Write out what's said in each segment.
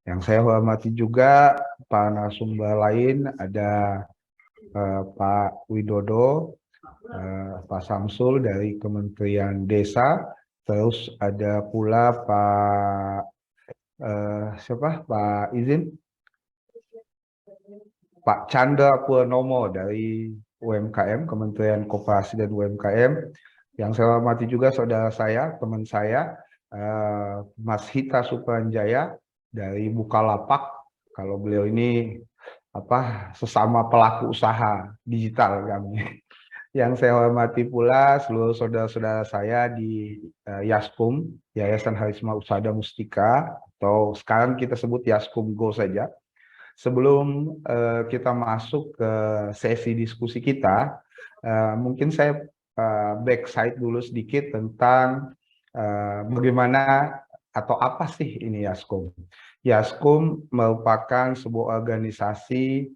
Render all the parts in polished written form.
Yang saya hormati juga para narasumber lain ada Pak Widodo, Pak Samsul dari Kementerian Desa, terus ada pula Pak izin Pak Chandra Purnomo dari UMKM, Kementerian Koperasi dan UMKM. Yang saya hormati juga saudara saya, teman saya, Mas Hita Supranjaya dari Bukalapak. Kalau beliau ini sesama pelaku usaha digital kami. Yang saya hormati pula seluruh saudara-saudara saya di Yaskum, Yayasan Harisma Usada Mustika, atau sekarang kita sebut Yaskum Go saja. Sebelum kita masuk ke sesi diskusi kita, mungkin saya backside dulu sedikit tentang bagaimana atau apa sih ini Yaskum. Yaskum merupakan sebuah organisasi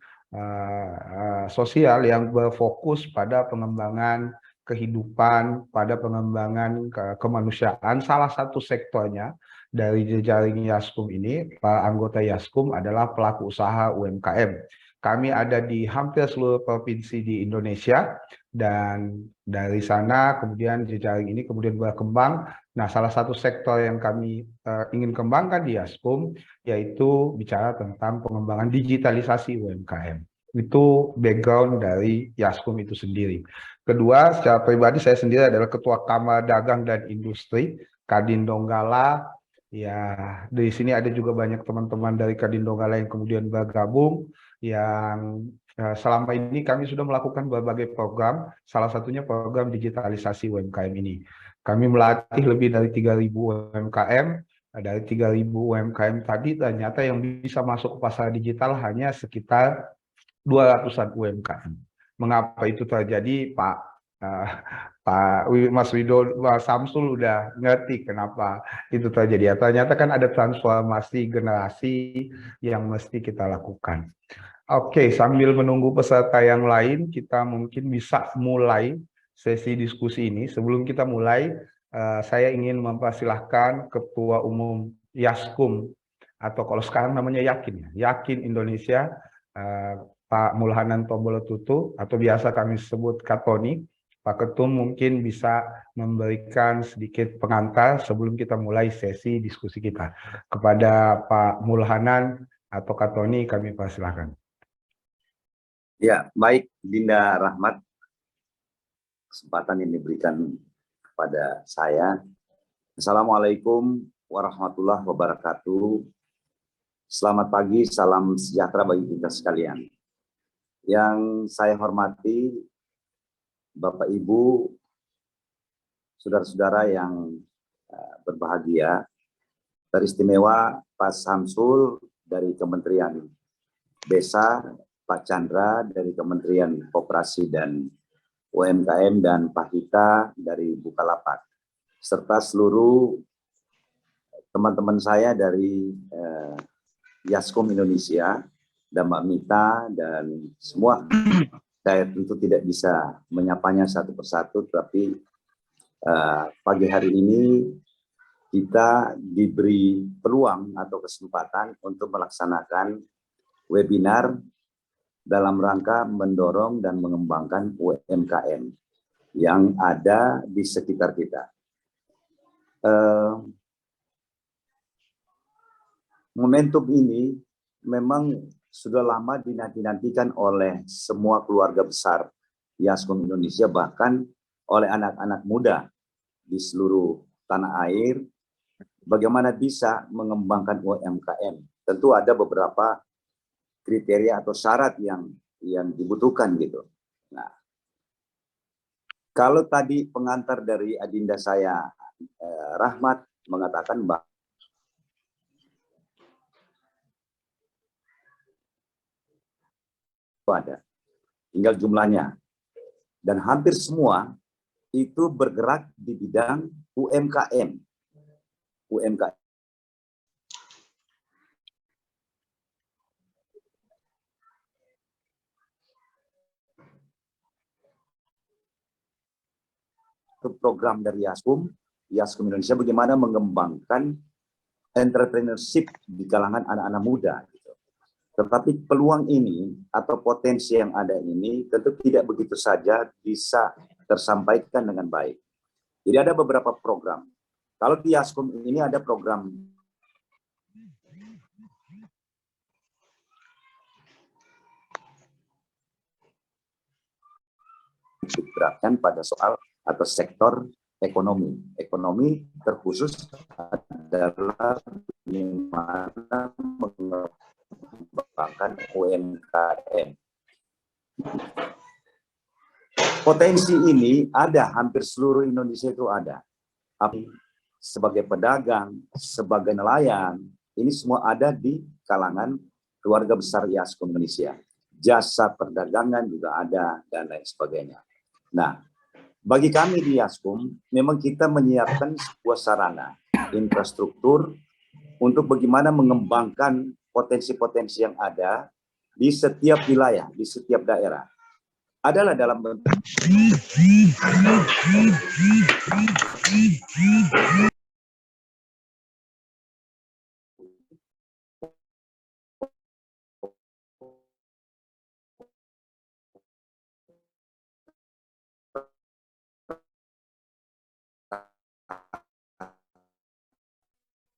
sosial yang berfokus pada pengembangan kehidupan, pada pengembangan kemanusiaan. Salah satu sektornya dari jejaring Yaskum ini, para anggota Yaskum adalah pelaku usaha UMKM. Kami ada di hampir seluruh provinsi di Indonesia, dan dari sana kemudian jejaring ini kemudian berkembang. Nah, salah satu sektor yang kami ingin kembangkan di Yaskum yaitu bicara tentang pengembangan digitalisasi UMKM. Itu background dari Yaskum itu sendiri. Kedua, secara pribadi saya sendiri adalah Ketua Kamar Dagang dan Industri Kadin Donggala. Ya, di sini ada juga banyak teman-teman dari Kadin Donggala yang kemudian bergabung, yang selama ini kami sudah melakukan berbagai program, salah satunya program digitalisasi UMKM ini. Kami melatih lebih dari 3.000 UMKM, dari 3.000 UMKM tadi ternyata yang bisa masuk ke pasar digital hanya sekitar 200-an UMKM. Mengapa itu terjadi, Pak? Mas Widodo, Mas Samsul udah ngerti kenapa itu terjadi. Ya, ternyata kan ada transformasi generasi yang mesti kita lakukan. Oke, sambil menunggu peserta yang lain, kita mungkin bisa mulai sesi diskusi ini. Sebelum kita mulai, saya ingin mempersilahkan Ketua Umum Yaskum, atau kalau sekarang namanya Yakin, Yakin Indonesia, Pak Mulhanan Tombolotutu, atau biasa kami sebut Katoni. Pak Ketum mungkin bisa memberikan sedikit pengantar sebelum kita mulai sesi diskusi kita. Kepada Pak Mulhanan atau Katoni kami persilahkan. Ya, baik Dinda Rahmat, kesempatan yang diberikan kepada saya. Assalamualaikum warahmatullahi wabarakatuh. Selamat pagi, salam sejahtera bagi kita sekalian. Yang saya hormati Bapak Ibu, saudara-saudara yang berbahagia, teristimewa Pak Samsul dari Kementerian Desa, Pak Chandra dari Kementerian Koperasi dan UMKM, dan Pak Hita dari Bukalapak, serta seluruh teman-teman saya dari Yaskum Indonesia dan Mbak Mita dan semua. Saya tentu tidak bisa menyapanya satu persatu, tapi pagi hari ini kita diberi peluang atau kesempatan untuk melaksanakan webinar dalam rangka mendorong dan mengembangkan UMKM yang ada di sekitar kita. Momentum ini memang sudah lama dinanti-nantikan oleh semua keluarga besar Yaskum Indonesia, bahkan oleh anak-anak muda di seluruh tanah air. Bagaimana bisa mengembangkan UMKM? Tentu ada beberapa kriteria atau syarat yang dibutuhkan gitu. Nah, kalau tadi pengantar dari adinda saya Rahmat mengatakan bahwa ada, tinggal jumlahnya, dan hampir semua itu bergerak di bidang UMKM. UMKM. Program dari Yaskum Indonesia bagaimana mengembangkan entrepreneurship di kalangan anak-anak muda. Gitu. Tetapi peluang ini atau potensi yang ada ini tentu tidak begitu saja bisa tersampaikan dengan baik. Jadi ada beberapa program. Kalau di Yaskum ini ada program digerakkan pada soal atau sektor ekonomi. Ekonomi terkhusus adalah bagaimana mengembangkan UMKM. Potensi ini ada, hampir seluruh Indonesia itu ada. Sebagai pedagang, sebagai nelayan, ini semua ada di kalangan keluarga besar Yaskum Indonesia. Jasa perdagangan juga ada, dan lain sebagainya. Nah, bagi kami di Yaskum, memang kita menyiapkan sebuah sarana, infrastruktur, untuk bagaimana mengembangkan potensi-potensi yang ada di setiap wilayah, di setiap daerah. Adalah dalam bentuk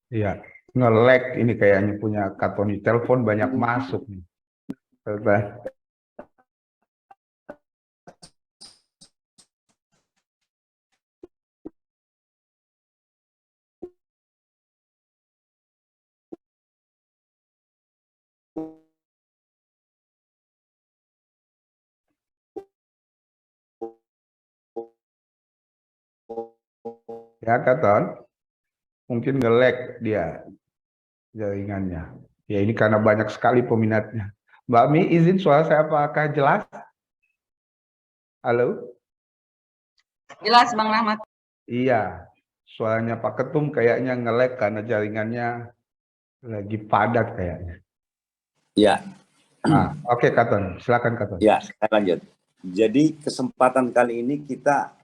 Iya, nge-lag ini kayaknya punya Katoni. Telepon banyak masuk nih. Ya, Katon. Mungkin nge-lag dia jaringannya. Ya, ini karena banyak sekali peminatnya. Mbak Mi, izin suara saya apakah jelas? Halo? Jelas, Bang Rahmat. Iya, suaranya Pak Ketum kayaknya nge-lag karena jaringannya lagi padat kayaknya. ya. Oke, Katon, silakan Katon. Ya, saya lanjut. Jadi kesempatan kali ini kita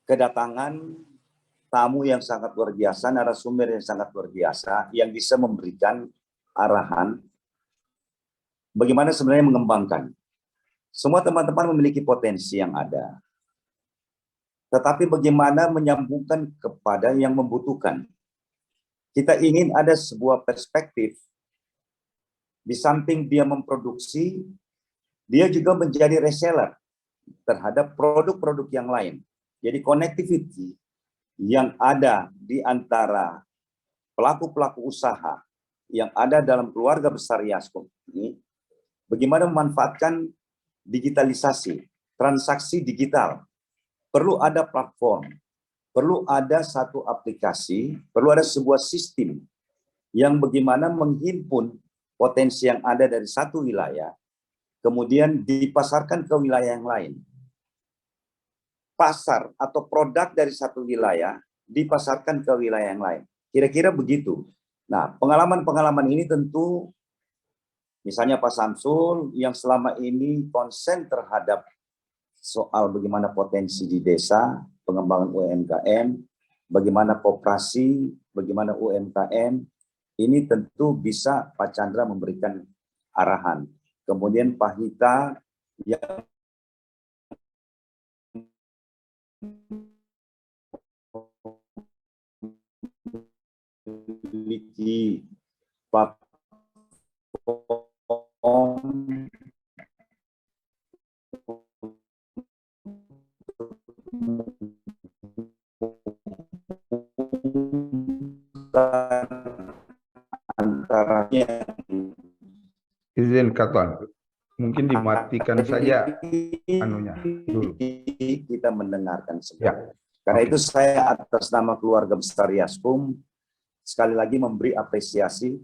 kedatangan tamu yang sangat luar biasa, narasumber yang sangat luar biasa, yang bisa memberikan arahan bagaimana sebenarnya mengembangkan. Semua teman-teman memiliki potensi yang ada. Tetapi bagaimana menyambungkan kepada yang membutuhkan. Kita ingin ada sebuah perspektif, di samping dia memproduksi, dia juga menjadi reseller terhadap produk-produk yang lain. Jadi connectivity yang ada di antara pelaku-pelaku usaha yang ada dalam keluarga besar Yaskum ini, bagaimana memanfaatkan digitalisasi, transaksi digital. Perlu ada platform, perlu ada satu aplikasi, perlu ada sebuah sistem yang bagaimana menghimpun potensi yang ada dari satu wilayah, kemudian dipasarkan ke wilayah yang lain. Pasar atau produk dari satu wilayah dipasarkan ke wilayah yang lain. Kira-kira begitu. Nah, pengalaman-pengalaman ini tentu, misalnya Pak Samsul yang selama ini konsen terhadap soal bagaimana potensi di desa, pengembangan UMKM, bagaimana koperasi, bagaimana UMKM, ini tentu bisa Pak Chandra memberikan arahan. Kemudian Pak Hita yang memiliki platform antaranya. Izin Katon, mungkin dimatikan saja anunya dulu. Kita mendengarkan semua. Ya. Karena itu saya atas nama keluarga besar Yaskum sekali lagi memberi apresiasi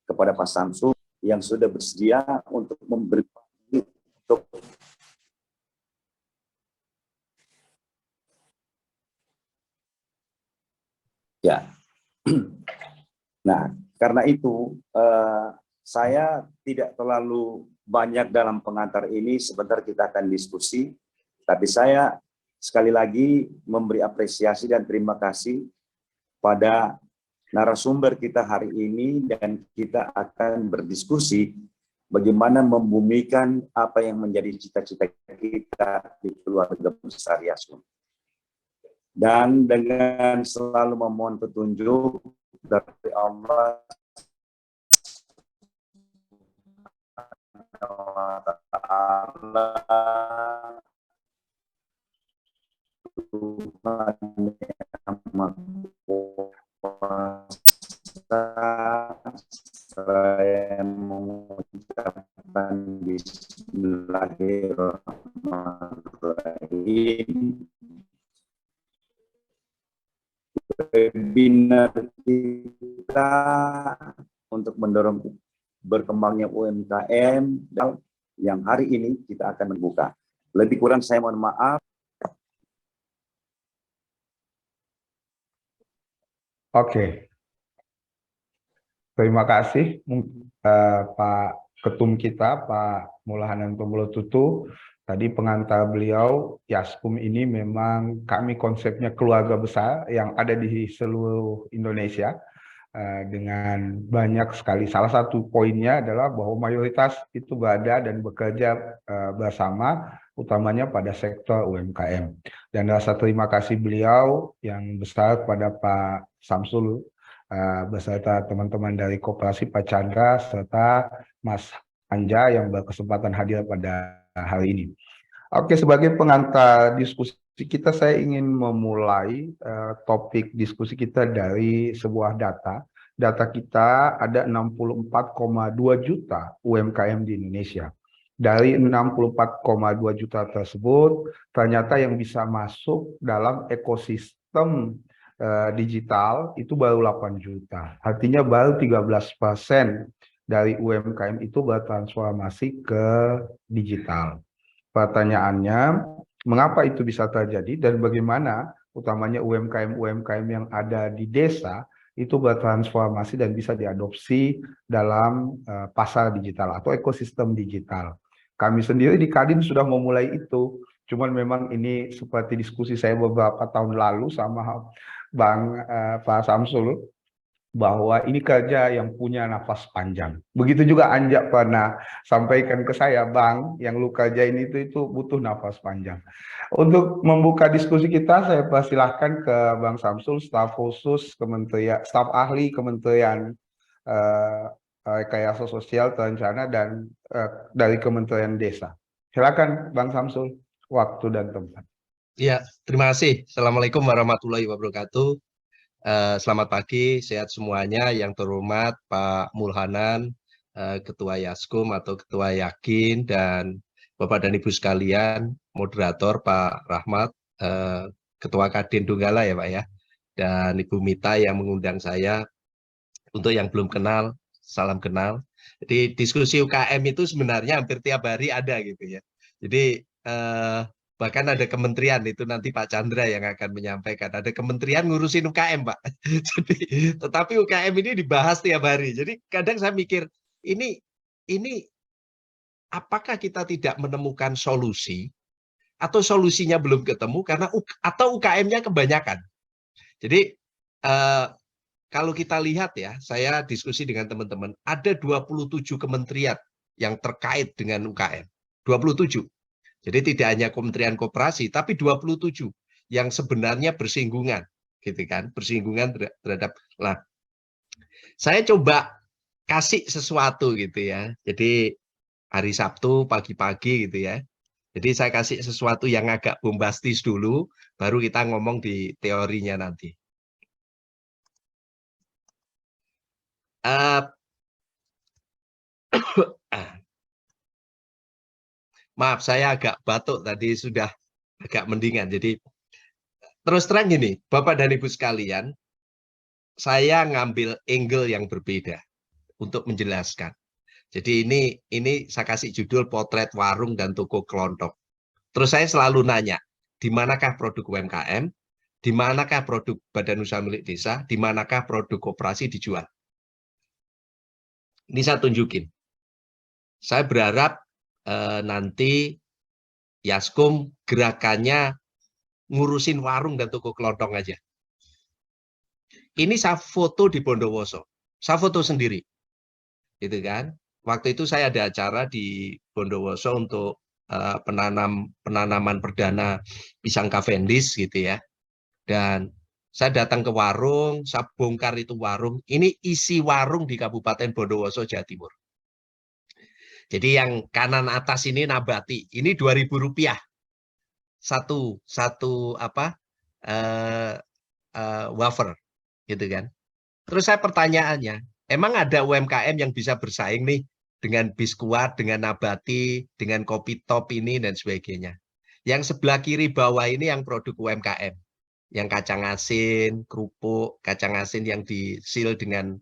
kepada Pak Samsul yang sudah bersedia untuk memberi untuk ya. Nah, karena itu saya tidak terlalu banyak dalam pengantar ini, sebentar kita akan diskusi, tapi saya sekali lagi memberi apresiasi dan terima kasih pada narasumber kita hari ini dan kita akan berdiskusi bagaimana membumikan apa yang menjadi cita-cita kita di keluarga besar Yaskum. Dan dengan selalu memohon petunjuk dari Allah Ta'ala, Tuhan yang Maha Kuasa, saya mengucapkan Bismillahirrahmanirrahim. Webinar kita untuk mendorong berkembangnya UMKM yang hari ini kita akan membuka. Lebih kurang saya mohon maaf. Oke. Terima kasih Pak Ketum kita, Pak Mulahananto Mulotutu. Tadi pengantar beliau, Yaskum ini memang kami konsepnya keluarga besar yang ada di seluruh Indonesia dengan banyak sekali. Salah satu poinnya adalah bahwa mayoritas itu berada dan bekerja bersama, utamanya pada sektor UMKM. Dan rasa terima kasih beliau yang besar kepada Pak Samsul beserta teman-teman dari Koperasi Pak Chandra serta Mas Anja yang berkesempatan hadir pada hari ini. Oke, sebagai pengantar diskusi kita, saya ingin memulai topik diskusi kita dari sebuah data. Data kita ada 64,2 juta UMKM di Indonesia. Dari 64,2 juta tersebut, ternyata yang bisa masuk dalam ekosistem digital itu baru 8 juta. Artinya baru 13% dari UMKM itu bertransformasi ke digital. Pertanyaannya, mengapa itu bisa terjadi dan bagaimana utamanya UMKM-UMKM yang ada di desa itu bertransformasi dan bisa diadopsi dalam pasar digital atau ekosistem digital. Kami sendiri di Kadin sudah memulai itu, cuman memang ini seperti diskusi saya beberapa tahun lalu sama Pak Samsul, bahwa ini kerja yang punya nafas panjang. Begitu juga Anja pernah sampaikan ke saya, Bang, yang lu kerjain itu butuh nafas panjang. Untuk membuka diskusi kita, saya persilahkan ke Bang Samsul, staf khusus Kementerian, staf ahli Kementerian Rekayasa Sosial Terencana dan dari Kementerian Desa. Silakan Bang Samsul, waktu dan tempat. Ya, terima kasih. Assalamualaikum warahmatullahi wabarakatuh. Selamat pagi, sehat semuanya. Yang terhormat Pak Mulhanan, Ketua Yaskum atau Ketua Yakin, dan Bapak dan Ibu sekalian, moderator Pak Rahmat, Ketua Kadin Donggala ya Pak ya, dan Ibu Mita yang mengundang saya. Untuk yang belum kenal, salam kenal. Jadi diskusi UKM itu sebenarnya hampir tiap hari ada gitu ya. Jadi bahkan ada kementerian, itu nanti Pak Chandra yang akan menyampaikan, ada kementerian ngurusin UKM Pak. Jadi tetapi UKM ini dibahas tiap hari. Jadi kadang saya mikir ini apakah kita tidak menemukan solusi atau solusinya belum ketemu karena atau UKM-nya kebanyakan. Jadi kalau kita lihat ya, saya diskusi dengan teman-teman, ada 27 kementerian yang terkait dengan UKM. 27. Jadi tidak hanya Kementerian Koperasi, tapi 27 yang sebenarnya bersinggungan, gitu kan? Bersinggungan terhadap. Nah, saya coba kasih sesuatu gitu ya. Jadi hari Sabtu pagi-pagi gitu ya. Jadi saya kasih sesuatu yang agak bombastis dulu, baru kita ngomong di teorinya nanti. Maaf, saya agak batuk tadi, sudah agak mendingan. Jadi terus terang gini, Bapak dan Ibu sekalian, saya ngambil angle yang berbeda untuk menjelaskan. Jadi ini saya kasih judul Potret Warung dan Toko Kelontok. Terus saya selalu nanya, di manakah produk UMKM, di manakah produk Badan Usaha Milik Desa, di manakah produk koperasi dijual. Ini saya tunjukin. Saya berharap nanti Yaskum gerakannya ngurusin warung dan toko kelontong aja. Ini saya foto di Bondowoso, saya foto sendiri, gitu kan. Waktu itu saya ada acara di Bondowoso untuk penanaman perdana pisang Cavendish gitu ya. Dan saya datang ke warung, saya bongkar itu warung. Ini isi warung di Kabupaten Bondowoso, Jawa Timur. Jadi yang kanan atas ini nabati, ini Rp2.000 satu wafer, gitu kan. Terus saya pertanyaannya, emang ada UMKM yang bisa bersaing nih dengan Biskuat, dengan Nabati, dengan Kopi Top ini dan sebagainya. Yang sebelah kiri bawah ini yang produk UMKM, yang kacang asin, kerupuk, kacang asin yang disil dengan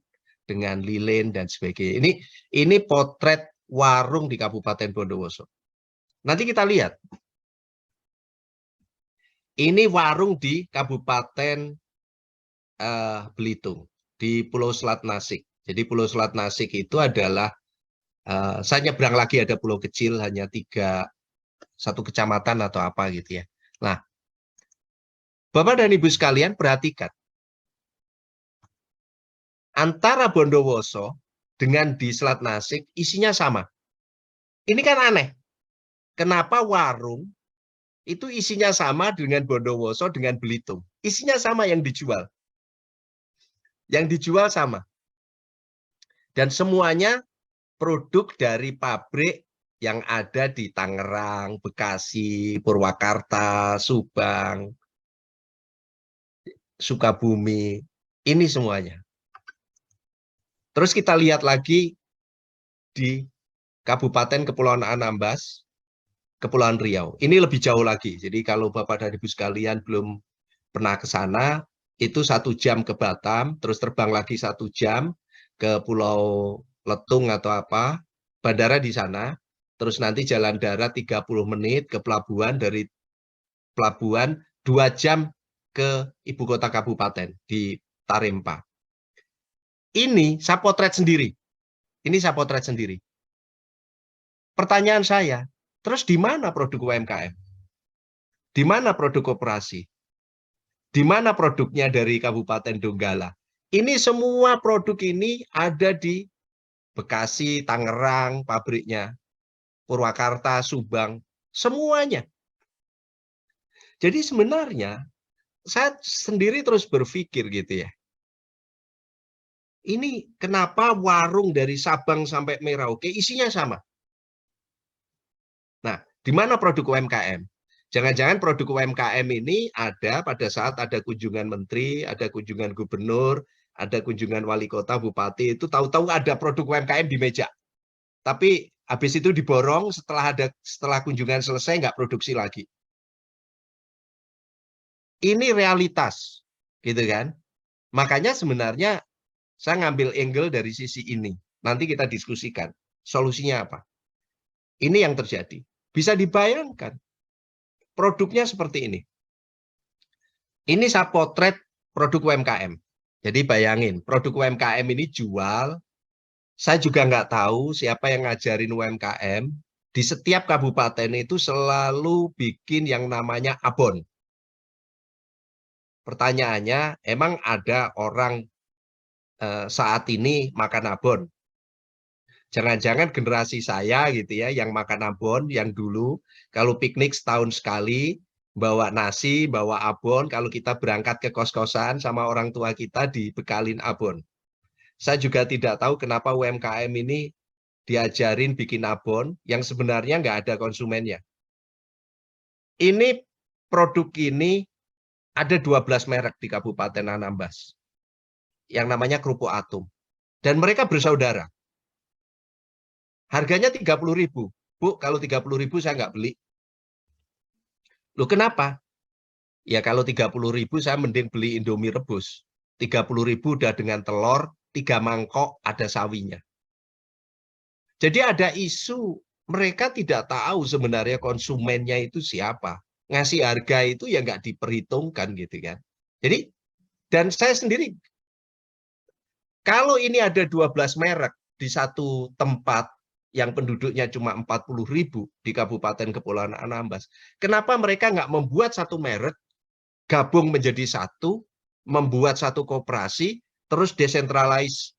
lilin dan sebagainya. Ini potret warung di Kabupaten Bondowoso. Nanti kita lihat. Ini warung di Kabupaten Belitung, di Pulau Selat Nasik. Jadi Pulau Selat Nasik itu adalah, saya nyebrang lagi ada pulau kecil, hanya satu kecamatan atau apa gitu ya. Nah, Bapak dan Ibu sekalian perhatikan. Antara Bondowoso dengan di Selat Nasik isinya sama. Ini kan aneh. Kenapa warung itu isinya sama dengan Bondowoso dengan Belitung? Isinya sama yang dijual. Yang dijual sama. Dan semuanya produk dari pabrik yang ada di Tangerang, Bekasi, Purwakarta, Subang, Sukabumi. Ini semuanya. Terus kita lihat lagi di Kabupaten Kepulauan Anambas, Kepulauan Riau. Ini lebih jauh lagi. Jadi kalau Bapak dan Ibu sekalian belum pernah ke sana, itu 1 jam ke Batam, terus terbang lagi 1 jam ke Pulau Letung atau apa, bandara di sana, terus nanti jalan darat 30 menit ke pelabuhan, dari pelabuhan 2 jam ke ibu kota kabupaten di Tarempa. Ini saya potret sendiri. Ini saya potret sendiri. Pertanyaan saya, terus di mana produk UMKM? Di mana produk koperasi? Di mana produknya dari Kabupaten Donggala? Ini semua produk ini ada di Bekasi, Tangerang, pabriknya, Purwakarta, Subang, semuanya. Jadi sebenarnya saya sendiri terus berpikir gitu ya. Ini kenapa warung dari Sabang sampai Merauke isinya sama? Nah, di mana produk UMKM? Jangan-jangan produk UMKM ini ada pada saat ada kunjungan menteri, ada kunjungan gubernur, ada kunjungan wali kota, bupati, itu tahu-tahu ada produk UMKM di meja. Tapi habis itu diborong, setelah kunjungan selesai nggak produksi lagi. Ini realitas, gitu kan? Makanya sebenarnya saya ngambil angle dari sisi ini. Nanti kita diskusikan solusinya apa. Ini yang terjadi. Bisa dibayangkan produknya seperti ini. Ini saya potret produk UMKM. Jadi bayangin, produk UMKM ini jual, saya juga nggak tahu siapa yang ngajarin UMKM, di setiap kabupaten itu selalu bikin yang namanya abon. Pertanyaannya, emang ada orang saat ini makan abon? Jangan-jangan generasi saya gitu ya, yang makan abon, yang dulu kalau piknik setahun sekali, bawa nasi, bawa abon, kalau kita berangkat ke kos-kosan sama orang tua kita dibekalin abon. Saya juga tidak tahu kenapa UMKM ini diajarin bikin abon yang sebenarnya nggak ada konsumennya. Ini produk ini ada 12 merek di Kabupaten Anambas yang namanya kerupuk atum. Dan mereka bersaudara. Harganya 30.000. Bu, kalau 30.000 saya nggak beli. Loh kenapa? Ya kalau 30.000 saya mending beli Indomie rebus. 30.000 udah dengan telur, 3 mangkok ada sawinya. Jadi ada isu mereka tidak tahu sebenarnya konsumennya itu siapa. Ngasih harga itu ya nggak diperhitungkan gitu kan. Jadi, dan saya sendiri, kalau ini ada 12 merek di satu tempat, yang penduduknya cuma 40.000 di Kabupaten Kepulauan Anambas. Kenapa mereka nggak membuat satu merek, gabung menjadi satu, membuat satu koperasi, terus decentralize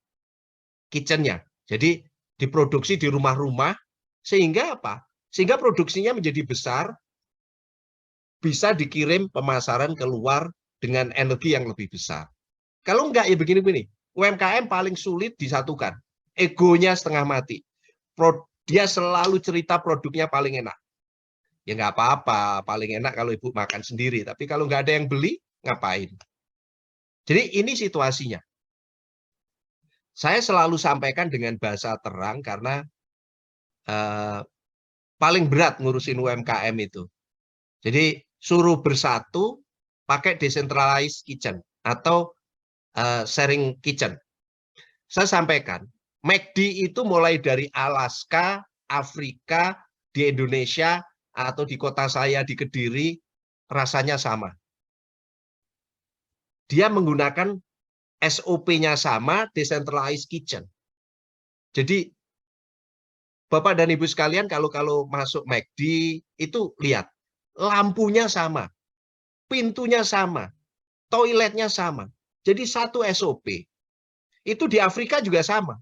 kitchen-nya. Jadi diproduksi di rumah-rumah, sehingga apa? Sehingga produksinya menjadi besar, bisa dikirim pemasaran keluar dengan energi yang lebih besar. Kalau enggak ya begini-begini, UMKM paling sulit disatukan. Egonya setengah mati. Dia selalu cerita produknya paling enak. Ya nggak apa-apa, paling enak kalau ibu makan sendiri. Tapi kalau nggak ada yang beli, ngapain? Jadi ini situasinya. Saya selalu sampaikan dengan bahasa terang karena paling berat ngurusin UMKM itu. Jadi suruh bersatu pakai decentralized kitchen atau sharing kitchen. Saya sampaikan, McD itu mulai dari Alaska, Afrika, di Indonesia, atau di kota saya di Kediri, rasanya sama. Dia menggunakan SOP-nya sama, decentralized kitchen. Jadi, Bapak dan Ibu sekalian, kalau masuk McD, itu lihat, lampunya sama, pintunya sama, toiletnya sama. Jadi satu SOP. Itu di Afrika juga sama.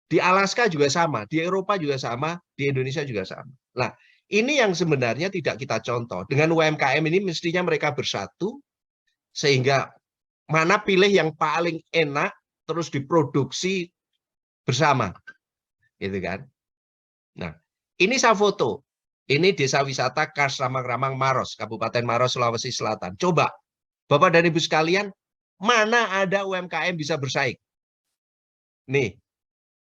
Di Alaska juga sama, di Eropa juga sama, di Indonesia juga sama. Nah, ini yang sebenarnya tidak kita contoh. Dengan UMKM ini mestinya mereka bersatu, sehingga mana pilih yang paling enak, terus diproduksi bersama. Gitu kan. Nah, ini saya foto. Ini Desa Wisata Kars Ramang-Ramang Maros, Kabupaten Maros, Sulawesi Selatan. Coba, Bapak dan Ibu sekalian, mana ada UMKM bisa bersaing? Nih,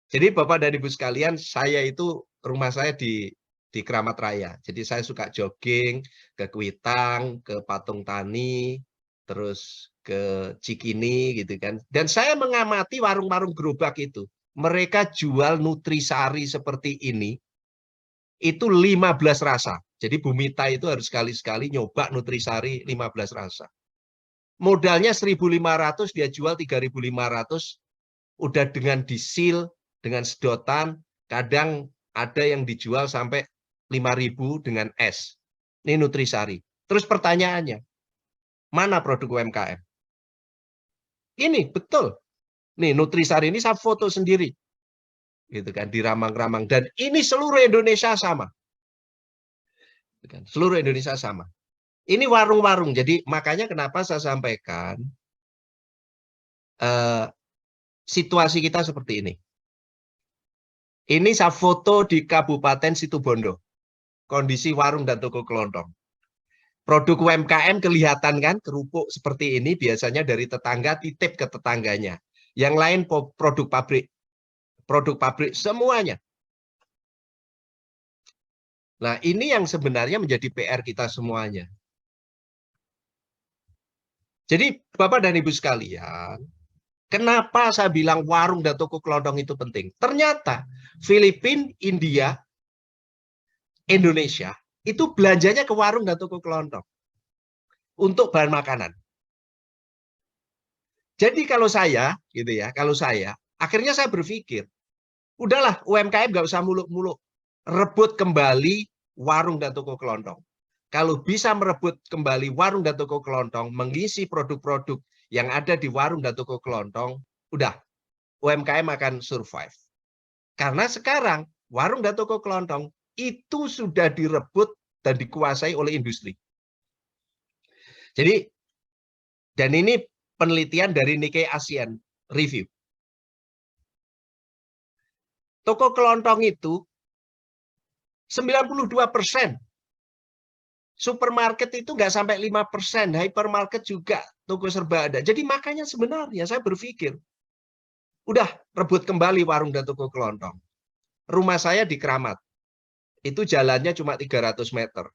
jadi Bapak dan Ibu sekalian, saya itu rumah saya di Keramat Raya. Jadi saya suka jogging ke Kuitang, ke Patung Tani, terus ke Cikini gitu kan. Dan saya mengamati warung-warung gerobak itu. Mereka jual nutrisari seperti ini, itu 15 rasa. Jadi Bu Mita itu harus sekali-sekali nyoba nutrisari 15 rasa. Modalnya 1.500, dia jual 3.500, udah dengan disil, dengan sedotan, kadang ada yang dijual sampai 5.000 dengan es. Ini nutrisari. Terus pertanyaannya, mana produk UMKM? Ini betul. Nih nutrisari ini saya foto sendiri. Gitu kan, di Ramang-Ramang. Dan ini seluruh Indonesia sama. Gitu kan, seluruh Indonesia sama. Ini warung-warung. Jadi makanya kenapa saya sampaikan situasi kita seperti ini. Ini saya foto di Kabupaten Situbondo. Kondisi warung dan toko kelontong. Produk UMKM kelihatan kan, kerupuk seperti ini biasanya dari tetangga titip ke tetangganya. Yang lain produk pabrik. Produk pabrik semuanya. Nah, ini yang sebenarnya menjadi PR kita semuanya. Jadi, Bapak dan Ibu sekalian, kenapa saya bilang warung dan toko kelontong itu penting? Ternyata Filipina, India, Indonesia itu belanjanya ke warung dan toko kelontong untuk bahan makanan. Jadi kalau saya, gitu ya, akhirnya saya berpikir, udahlah UMKM nggak usah muluk-muluk, rebut kembali warung dan toko kelontong. Kalau bisa merebut kembali warung dan toko kelontong, mengisi produk-produk yang ada di warung dan toko kelontong, udah UMKM akan survive. Karena sekarang warung dan toko kelontong itu sudah direbut dan dikuasai oleh industri. Jadi, dan ini penelitian dari Nikkei Asian Review. Toko kelontong itu 92%. Supermarket itu nggak sampai 5%, hypermarket juga, toko serba ada. Jadi makanya sebenarnya saya berpikir, udah rebut kembali warung dan toko kelontong. Rumah saya di Keramat, itu jalannya cuma 300 meter.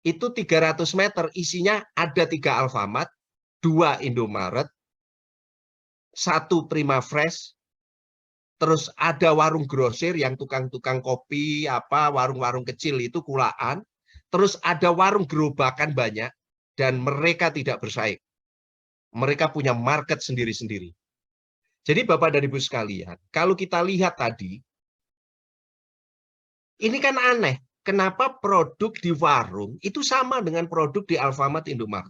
Itu 300 meter isinya ada 3 Alfamart, 2 Indomaret, 1 Prima Fresh, terus ada warung grosir yang tukang-tukang kopi, warung-warung kecil itu kulaan, terus ada warung gerobakan banyak, dan mereka tidak bersaing. Mereka punya market sendiri-sendiri. Jadi Bapak dan Ibu sekalian, kalau kita lihat tadi, ini kan aneh. Kenapa produk di warung itu sama dengan produk di Alfamart, Indomaret?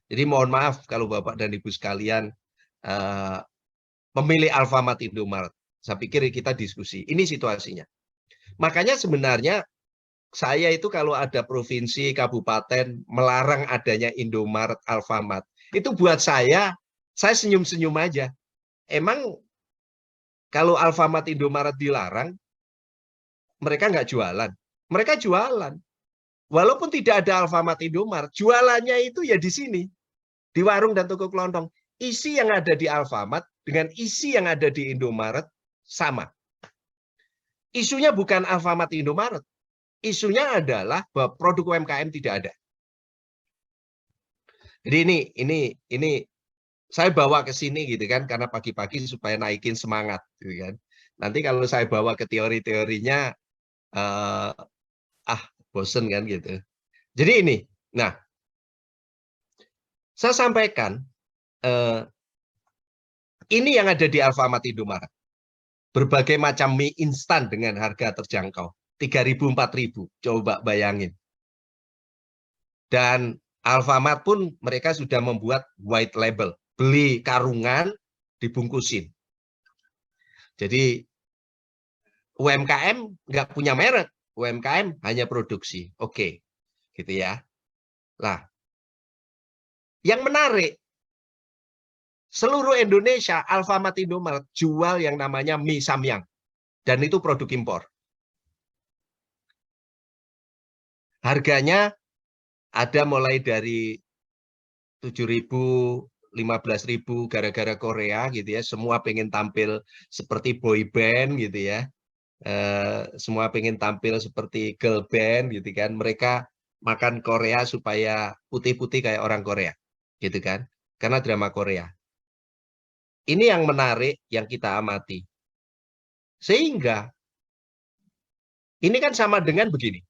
Jadi mohon maaf kalau Bapak dan Ibu sekalian memilih Alfamart Indomaret. Saya pikir kita diskusi. Ini situasinya. Makanya sebenarnya saya itu kalau ada provinsi, kabupaten melarang adanya Indomaret, Alfamart, itu buat saya senyum-senyum aja. Emang kalau Alfamart, Indomaret dilarang, mereka nggak jualan. Mereka jualan. Walaupun tidak ada Alfamart, Indomaret, jualannya itu ya di sini. Di warung dan toko kelontong. Isi yang ada di Alfamart dengan isi yang ada di Indomaret sama. Isunya bukan Alfamart, Indomaret. Isunya adalah bahwa produk UMKM tidak ada. Jadi ini saya bawa ke sini gitu kan, karena pagi-pagi supaya naikin semangat gitu kan. Nanti kalau saya bawa ke teori-teorinya bosen kan gitu. Jadi ini, nah saya sampaikan ini yang ada di Alfamart Indomaret. Berbagai macam mie instan dengan harga terjangkau. 3.000, 4.000. Coba bayangin. Dan Alfamart pun mereka sudah membuat white label. Beli karungan, dibungkusin. Jadi UMKM nggak punya merek. UMKM hanya produksi. Oke. Gitu ya. Lah, yang menarik, seluruh Indonesia, Alfamart Indomaret jual yang namanya mie samyang. Dan itu produk impor. Harganya ada mulai dari 7.000, 15.000 gara-gara Korea gitu ya. Semua pengen tampil seperti boy band gitu ya. Semua pengen tampil seperti girl band gitu kan. Mereka makan Korea supaya putih-putih kayak orang Korea gitu kan. Karena drama Korea. Ini yang menarik yang kita amati. Sehingga ini kan sama dengan begini.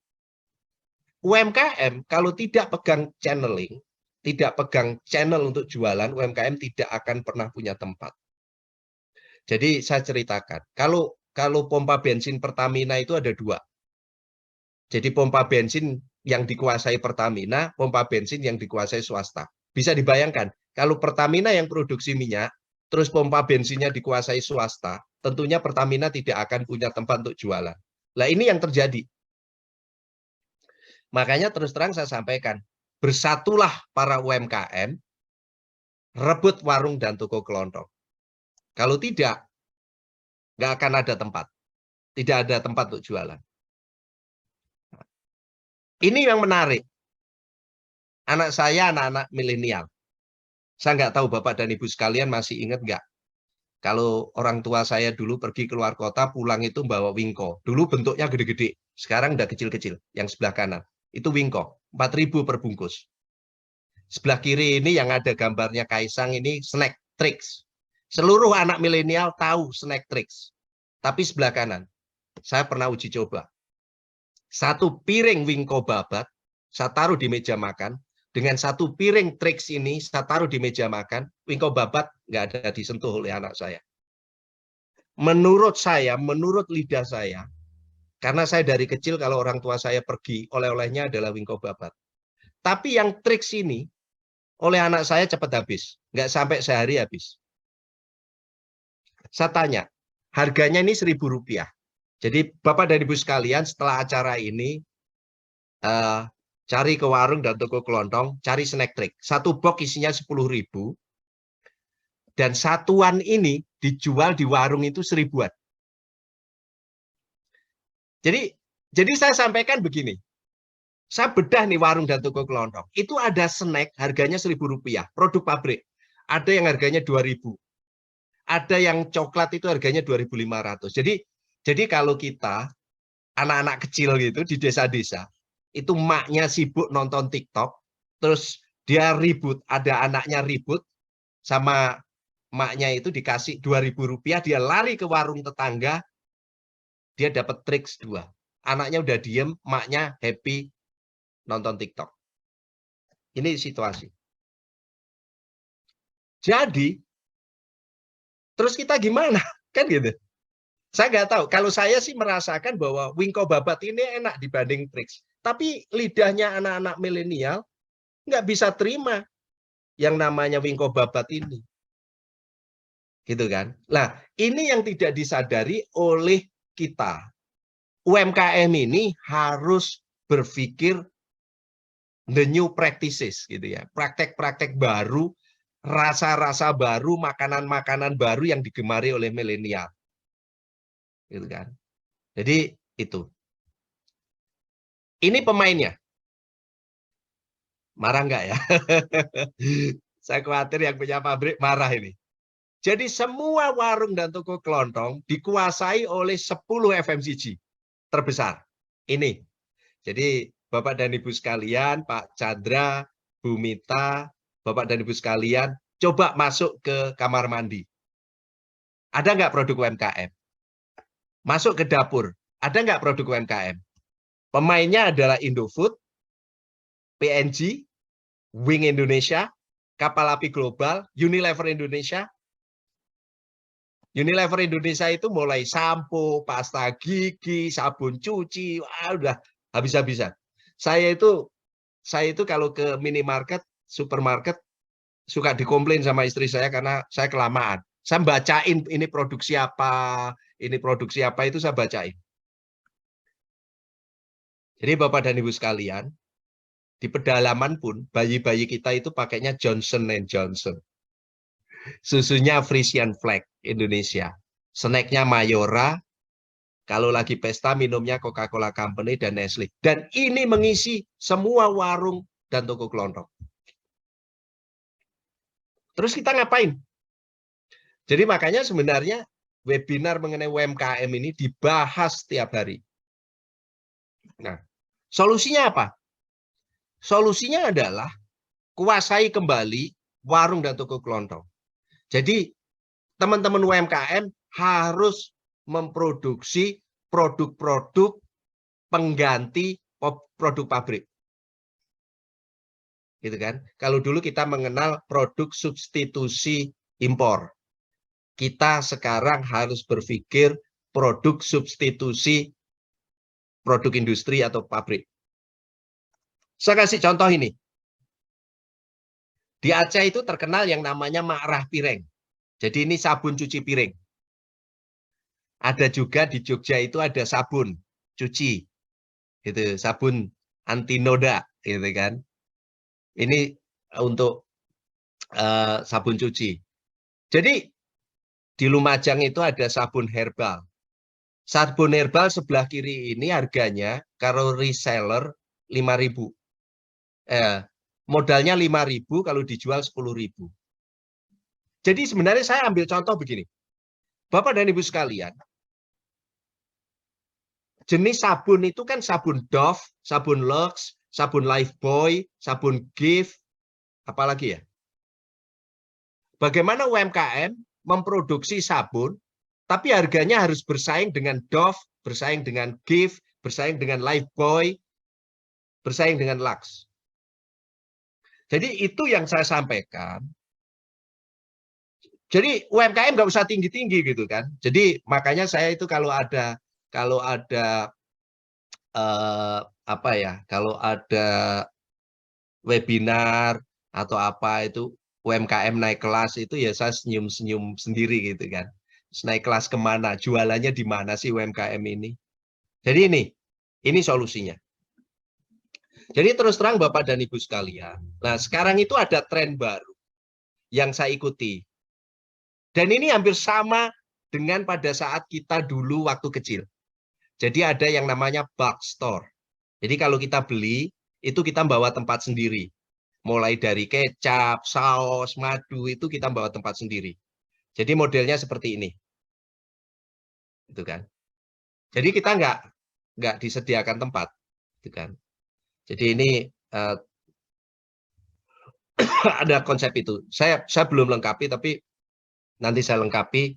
UMKM kalau tidak pegang channeling, tidak pegang channel untuk jualan, UMKM tidak akan pernah punya tempat. Jadi saya ceritakan, kalau pompa bensin Pertamina itu ada 2. Jadi pompa bensin yang dikuasai Pertamina, pompa bensin yang dikuasai swasta. Bisa dibayangkan, kalau Pertamina yang produksi minyak, terus pompa bensinnya dikuasai swasta, tentunya Pertamina tidak akan punya tempat untuk jualan. Nah ini yang terjadi. Makanya terus terang saya sampaikan, bersatulah para UMKM, rebut warung dan toko kelontong. Kalau tidak, nggak akan ada tempat. Tidak ada tempat untuk jualan. Ini yang menarik. Anak saya, anak-anak milenial. Saya nggak tahu Bapak dan Ibu sekalian masih ingat nggak? Kalau orang tua saya dulu pergi keluar kota, pulang itu bawa wingko. Dulu bentuknya gede-gede, sekarang udah kecil-kecil. Yang sebelah kanan. Itu wingko, 4.000 per bungkus. Sebelah kiri ini yang ada gambarnya Kaisang ini snack tricks. Seluruh anak milenial tahu snack tricks. Tapi sebelah kanan, saya pernah uji coba. 1 piring wingko babat, saya taruh di meja makan. Dengan 1 piring tricks ini, saya taruh di meja makan. Wingko babat nggak ada disentuh oleh anak saya. Menurut saya, menurut lidah saya, karena saya dari kecil kalau orang tua saya pergi, oleh-olehnya adalah wingko babat. Tapi yang tricks ini, oleh anak saya cepat habis. Nggak sampai sehari habis. Saya tanya, harganya ini Rp1.000. Jadi Bapak dan Ibu sekalian, setelah acara ini, cari ke warung dan toko kelontong, cari snack trick. 1 box isinya 10.000. Dan satuan ini dijual di warung itu 1.000-an. Jadi saya sampaikan begini. Saya bedah nih warung dan toko kelontong. Itu ada snack harganya Rp1.000, produk pabrik. Ada yang harganya 2.000. Ada yang coklat itu harganya 2.500. Jadi kalau kita anak-anak kecil gitu di desa-desa, itu maknya sibuk nonton TikTok, terus dia ribut, ada anaknya ribut sama maknya itu dikasih Rp2.000, dia lari ke warung tetangga, dia dapat triks 2. Anaknya udah diem, maknya happy nonton TikTok. Ini situasi. Jadi, terus kita gimana? Kan gitu. Saya nggak tahu. Kalau saya sih merasakan bahwa wingko babat ini enak dibanding triks. Tapi lidahnya anak-anak milenial nggak bisa terima. yang namanya wingko babat ini. Gitu kan. Nah, ini yang tidak disadari oleh kita. UMKM ini harus berpikir the new practices gitu ya. Praktek-praktek baru, rasa-rasa baru, makanan-makanan baru yang digemari oleh milenial. Gitu kan. Jadi itu. Ini pemainnya. Marah nggak ya? Saya khawatir yang punya pabrik marah ini. Jadi semua warung dan toko kelontong dikuasai oleh 10 FMCG terbesar. Ini. Jadi Bapak dan Ibu sekalian, Pak Chandra, Bu Mita, Bapak dan Ibu sekalian, coba masuk ke kamar mandi. Ada nggak produk UMKM? Masuk ke dapur, ada nggak produk UMKM? Pemainnya adalah Indofood, PNG, Wing Indonesia, Kapal Api Global, Unilever Indonesia. Unilever Indonesia itu mulai sampo, pasta gigi, sabun cuci, wah, udah habis-habisan. Saya itu kalau ke minimarket, supermarket suka dikomplain sama istri saya karena saya kelamaan. Saya bacain ini produksi apa itu saya bacain. Jadi Bapak dan Ibu sekalian, di pedalaman pun bayi-bayi kita itu pakainya Johnson & Johnson. Susunya Frisian Flag Indonesia. Snacknya Mayora. Kalau lagi pesta minumnya Coca-Cola Company dan Nestle. Dan ini mengisi semua warung dan toko kelontong. Terus kita ngapain? Jadi makanya sebenarnya webinar mengenai UMKM ini dibahas setiap hari. Nah, solusinya apa? Solusinya adalah kuasai kembali warung dan toko kelontong. Jadi teman-teman UMKM harus memproduksi produk-produk pengganti produk pabrik. Gitu kan? Kalau dulu kita mengenal produk substitusi impor. Kita sekarang harus berpikir produk substitusi produk industri atau pabrik. Saya kasih contoh ini. Di Aceh itu terkenal yang namanya Ma'rah Piring. Jadi ini sabun cuci piring. Ada juga di Jogja itu ada sabun cuci. Gitu, sabun anti noda gitu kan. Ini untuk sabun cuci. Jadi di Lumajang itu ada sabun herbal. Sabun herbal sebelah kiri ini harganya kalau reseller 5.000. Modalnya 5.000 kalau dijual 10.000. Jadi sebenarnya saya ambil contoh begini. Bapak dan Ibu sekalian, jenis sabun itu kan sabun Dove, sabun Lux, sabun Lifebuoy, sabun Gift, apalagi ya. Bagaimana UMKM memproduksi sabun, tapi harganya harus bersaing dengan Dove, bersaing dengan Gift, bersaing dengan Lifebuoy, bersaing dengan Lux. Jadi itu yang saya sampaikan. Jadi UMKM nggak usah tinggi-tinggi gitu kan. Jadi makanya saya itu kalau ada kalau ada webinar atau apa itu UMKM naik kelas itu ya saya senyum-senyum sendiri gitu kan. Naik kelas kemana? Jualannya di mana sih UMKM ini? Jadi ini solusinya. Jadi terus terang Bapak dan Ibu sekalian. Nah sekarang itu ada tren baru yang saya ikuti. Dan ini hampir sama dengan pada saat kita dulu waktu kecil. Jadi ada yang namanya bulk store. Jadi kalau kita beli, itu kita bawa tempat sendiri. Mulai dari kecap, saus, madu, itu kita bawa tempat sendiri. Jadi modelnya seperti ini. Gitu kan. Jadi kita nggak disediakan tempat. Gitu kan. Jadi ini ada konsep itu. Saya belum lengkapi, tapi nanti saya lengkapi.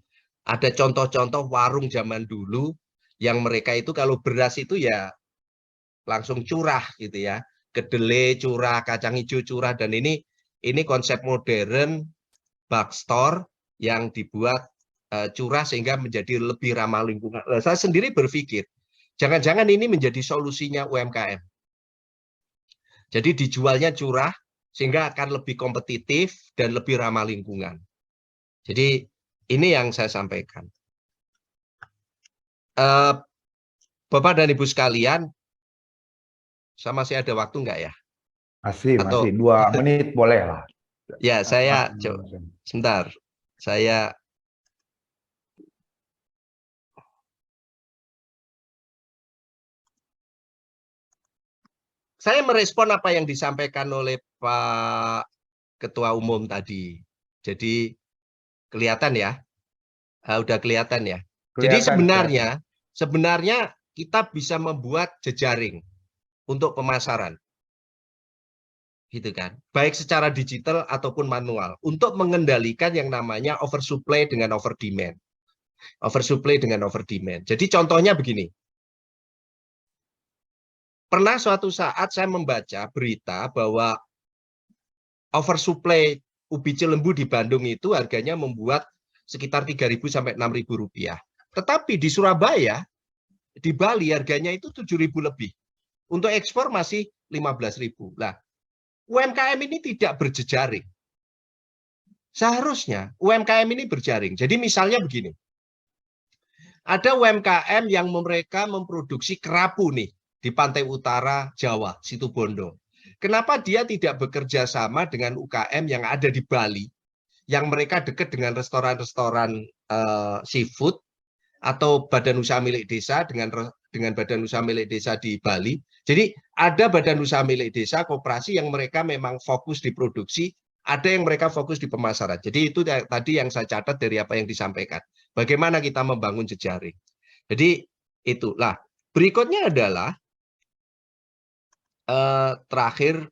Ada contoh-contoh warung zaman dulu yang mereka itu kalau beras itu ya langsung curah gitu ya. Kedelai curah, kacang hijau curah, dan ini konsep modern bulk store yang dibuat curah sehingga menjadi lebih ramah lingkungan. Saya sendiri berpikir, jangan-jangan ini menjadi solusinya UMKM. Jadi dijualnya curah sehingga akan lebih kompetitif dan lebih ramah lingkungan. Jadi ini yang saya sampaikan. Bapak dan Ibu sekalian, saya masih ada waktu nggak ya? Masih Atau 2 menit boleh lah. ya saya sebentar, saya merespon apa yang disampaikan oleh Pak Ketua Umum tadi. Jadi kelihatan ya, udah kelihatan ya. Jadi Kelihatan. sebenarnya kita bisa membuat jejaring untuk pemasaran, gitu kan? Baik secara digital ataupun manual untuk mengendalikan yang namanya oversupply dengan overdemand. Oversupply dengan overdemand. Jadi contohnya begini. Pernah suatu saat saya membaca berita bahwa oversupply ubi Cilembu di Bandung itu harganya membuat sekitar 3.000 sampai 6.000 rupiah. Tetapi di Surabaya, di Bali harganya itu 7.000 lebih. Untuk ekspor masih 15.000. Nah, UMKM ini tidak berjejaring. Seharusnya UMKM ini berjaring. Jadi misalnya begini. Ada UMKM yang mereka memproduksi kerapu nih di pantai utara Jawa, Situbondo. Kenapa dia tidak bekerja sama dengan UKM yang ada di Bali, yang mereka dekat dengan restoran-restoran seafood atau badan usaha milik desa dengan badan usaha milik desa di Bali. Jadi ada badan usaha milik desa, koperasi yang mereka memang fokus di produksi, ada yang mereka fokus di pemasaran. Jadi itu tadi yang saya catat dari apa yang disampaikan. Bagaimana kita membangun jejaring. Jadi itulah. Berikutnya adalah terakhir,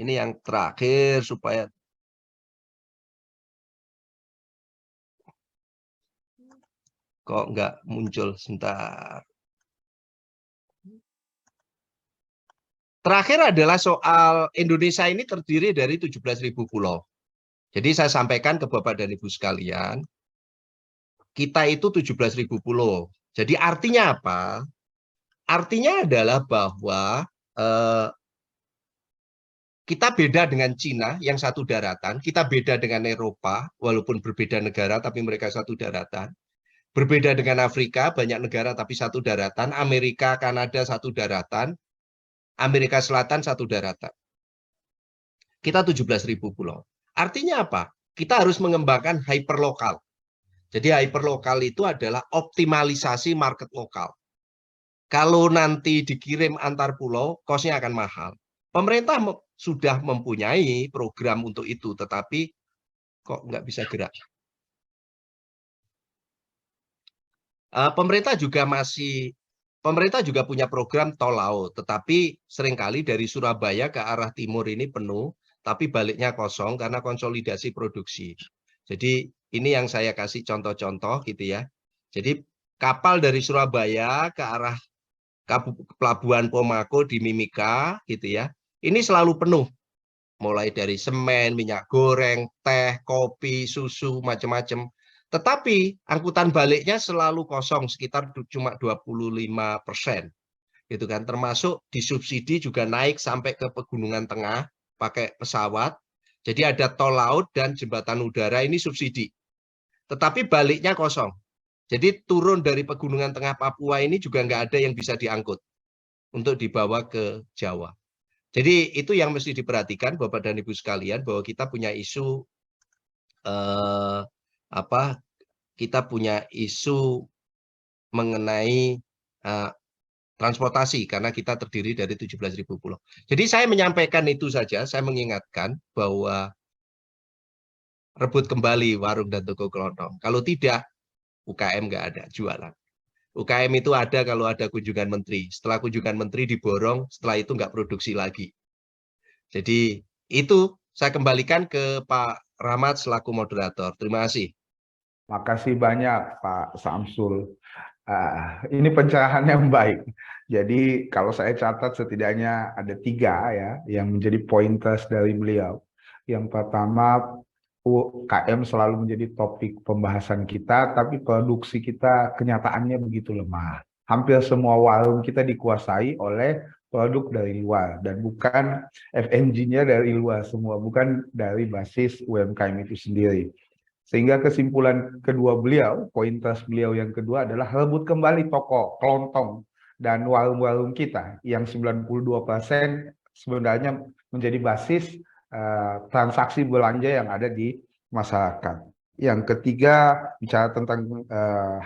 ini yang terakhir supaya kok nggak muncul, sebentar. Terakhir adalah soal Indonesia ini terdiri dari 17.000 pulau. Jadi saya sampaikan ke Bapak dan Ibu sekalian, kita itu 17.000 pulau. Jadi artinya apa? Artinya adalah bahwa kita beda dengan Cina yang satu daratan, kita beda dengan Eropa, walaupun berbeda negara tapi mereka satu daratan. Berbeda dengan Afrika, banyak negara tapi satu daratan, Amerika, Kanada satu daratan, Amerika Selatan satu daratan. Kita 17.000 pulau. Artinya apa? Kita harus mengembangkan hyperlokal. Jadi hyperlokal itu adalah optimalisasi market lokal. Kalau nanti dikirim antar pulau, kosnya akan mahal. Pemerintah sudah mempunyai program untuk itu, tetapi kok nggak bisa gerak. Pemerintah juga punya program tol laut, tetapi seringkali dari Surabaya ke arah timur ini penuh, tapi baliknya kosong karena konsolidasi produksi. Jadi ini yang saya kasih contoh-contoh gitu ya. Jadi kapal dari Surabaya ke arah Pelabuhan Pomako di Mimika gitu ya, ini selalu penuh. Mulai dari semen, minyak goreng, teh, kopi, susu, macam-macam. Tetapi angkutan baliknya selalu kosong, sekitar cuma 25%. Gitu kan, termasuk disubsidi juga naik sampai ke Pegunungan Tengah pakai pesawat. Jadi ada tol laut dan jembatan udara ini subsidi. Tetapi baliknya kosong. Jadi turun dari Pegunungan Tengah Papua ini juga nggak ada yang bisa diangkut untuk dibawa ke Jawa. Jadi itu yang mesti diperhatikan Bapak dan Ibu sekalian, bahwa kita punya isu mengenai transportasi karena kita terdiri dari 17.000 pulau. Jadi saya menyampaikan itu saja, saya mengingatkan bahwa rebut kembali warung dan toko kelontong. Kalau tidak, UKM nggak ada jualan. UKM itu ada kalau ada kunjungan menteri. Setelah kunjungan menteri diborong, setelah itu nggak produksi lagi. Jadi itu saya kembalikan ke Pak Rahmat selaku moderator. Terima kasih. Makasih banyak Pak Samsul. Ini pencerahan yang baik. Jadi kalau saya catat setidaknya ada 3 ya yang menjadi pointers dari beliau. Yang pertama, UKM selalu menjadi topik pembahasan kita, tapi produksi kita kenyataannya begitu lemah. Hampir semua warung kita dikuasai oleh produk dari luar dan bukan FNG-nya dari luar semua, bukan dari basis UMKM itu sendiri. Sehingga kesimpulan kedua beliau, poin plus beliau yang kedua adalah rebut kembali toko, kelontong, dan warung-warung kita yang 92% sebenarnya menjadi basis transaksi belanja yang ada di masyarakat. Yang ketiga bicara tentang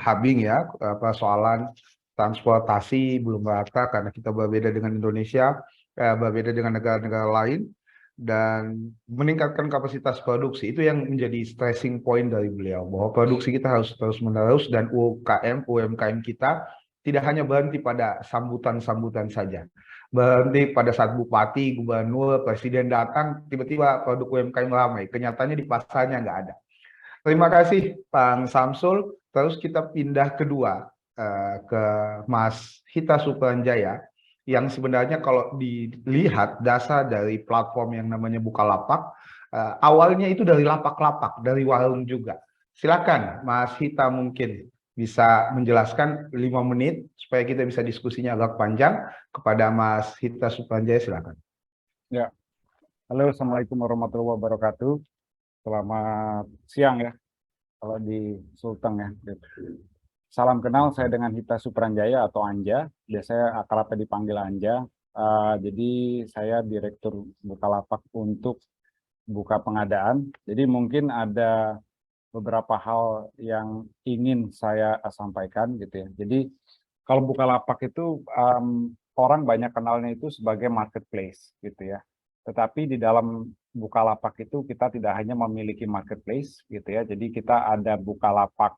hubbing ya, persoalan transportasi belum merata karena kita berbeda dengan Indonesia, berbeda dengan negara-negara lain, dan meningkatkan kapasitas produksi itu yang menjadi stressing point dari beliau, bahwa produksi kita harus terus menerus dan UMKM kita tidak hanya berhenti pada sambutan-sambutan saja, berhenti pada saat bupati, gubernur, presiden datang tiba-tiba produk UMKM ramai, kenyataannya di pasarnya nggak ada. Terima kasih Pak Samsul. Terus kita pindah kedua ke Mas Hita Supranjaya, yang sebenarnya kalau dilihat dasar dari platform yang namanya Bukalapak, awalnya itu dari lapak-lapak, dari warung juga. Silakan Mas Hita mungkin bisa menjelaskan 5 menit supaya kita bisa diskusinya agak panjang. Kepada Mas Hita Supranjaya, silakan. Ya, halo, assalamualaikum warahmatullahi wabarakatuh. Selamat siang ya, kalau di Sulteng ya. Salam kenal, saya dengan Hita Supranjaya atau Anja. Biasanya akrabnya dipanggil Anja. Jadi saya Direktur Bukalapak untuk buka pengadaan. Jadi mungkin ada beberapa hal yang ingin saya sampaikan gitu ya. Jadi kalau Bukalapak itu orang banyak kenalnya itu sebagai marketplace gitu ya. Tetapi di dalam Bukalapak itu kita tidak hanya memiliki marketplace gitu ya. Jadi kita ada Bukalapak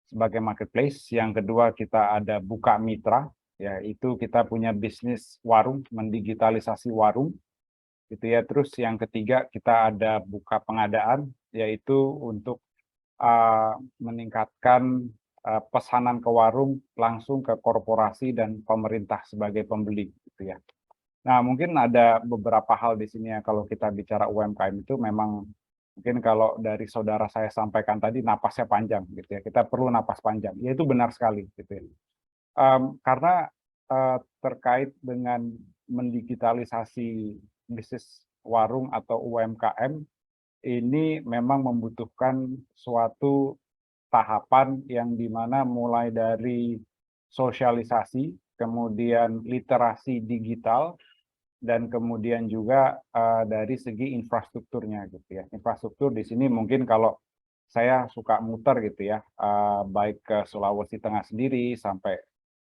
sebagai marketplace. Yang kedua kita ada Buka Mitra, yaitu kita punya bisnis warung, mendigitalisasi warung gitu ya. Terus yang ketiga kita ada Buka Pengadaan, yaitu untuk meningkatkan pesanan ke warung langsung ke korporasi dan pemerintah sebagai pembeli gitu ya. Nah, mungkin ada beberapa hal di sini ya, kalau kita bicara UMKM itu memang mungkin kalau dari saudara saya sampaikan tadi napasnya panjang gitu ya. Kita perlu napas panjang. Ya itu benar sekali gitu ya. Karena terkait dengan mendigitalisasi bisnis warung atau UMKM ini memang membutuhkan suatu tahapan yang dimana mulai dari sosialisasi, kemudian literasi digital, dan kemudian juga dari segi infrastrukturnya gitu ya. Infrastruktur di sini mungkin kalau saya suka muter gitu ya, baik ke Sulawesi Tengah sendiri sampai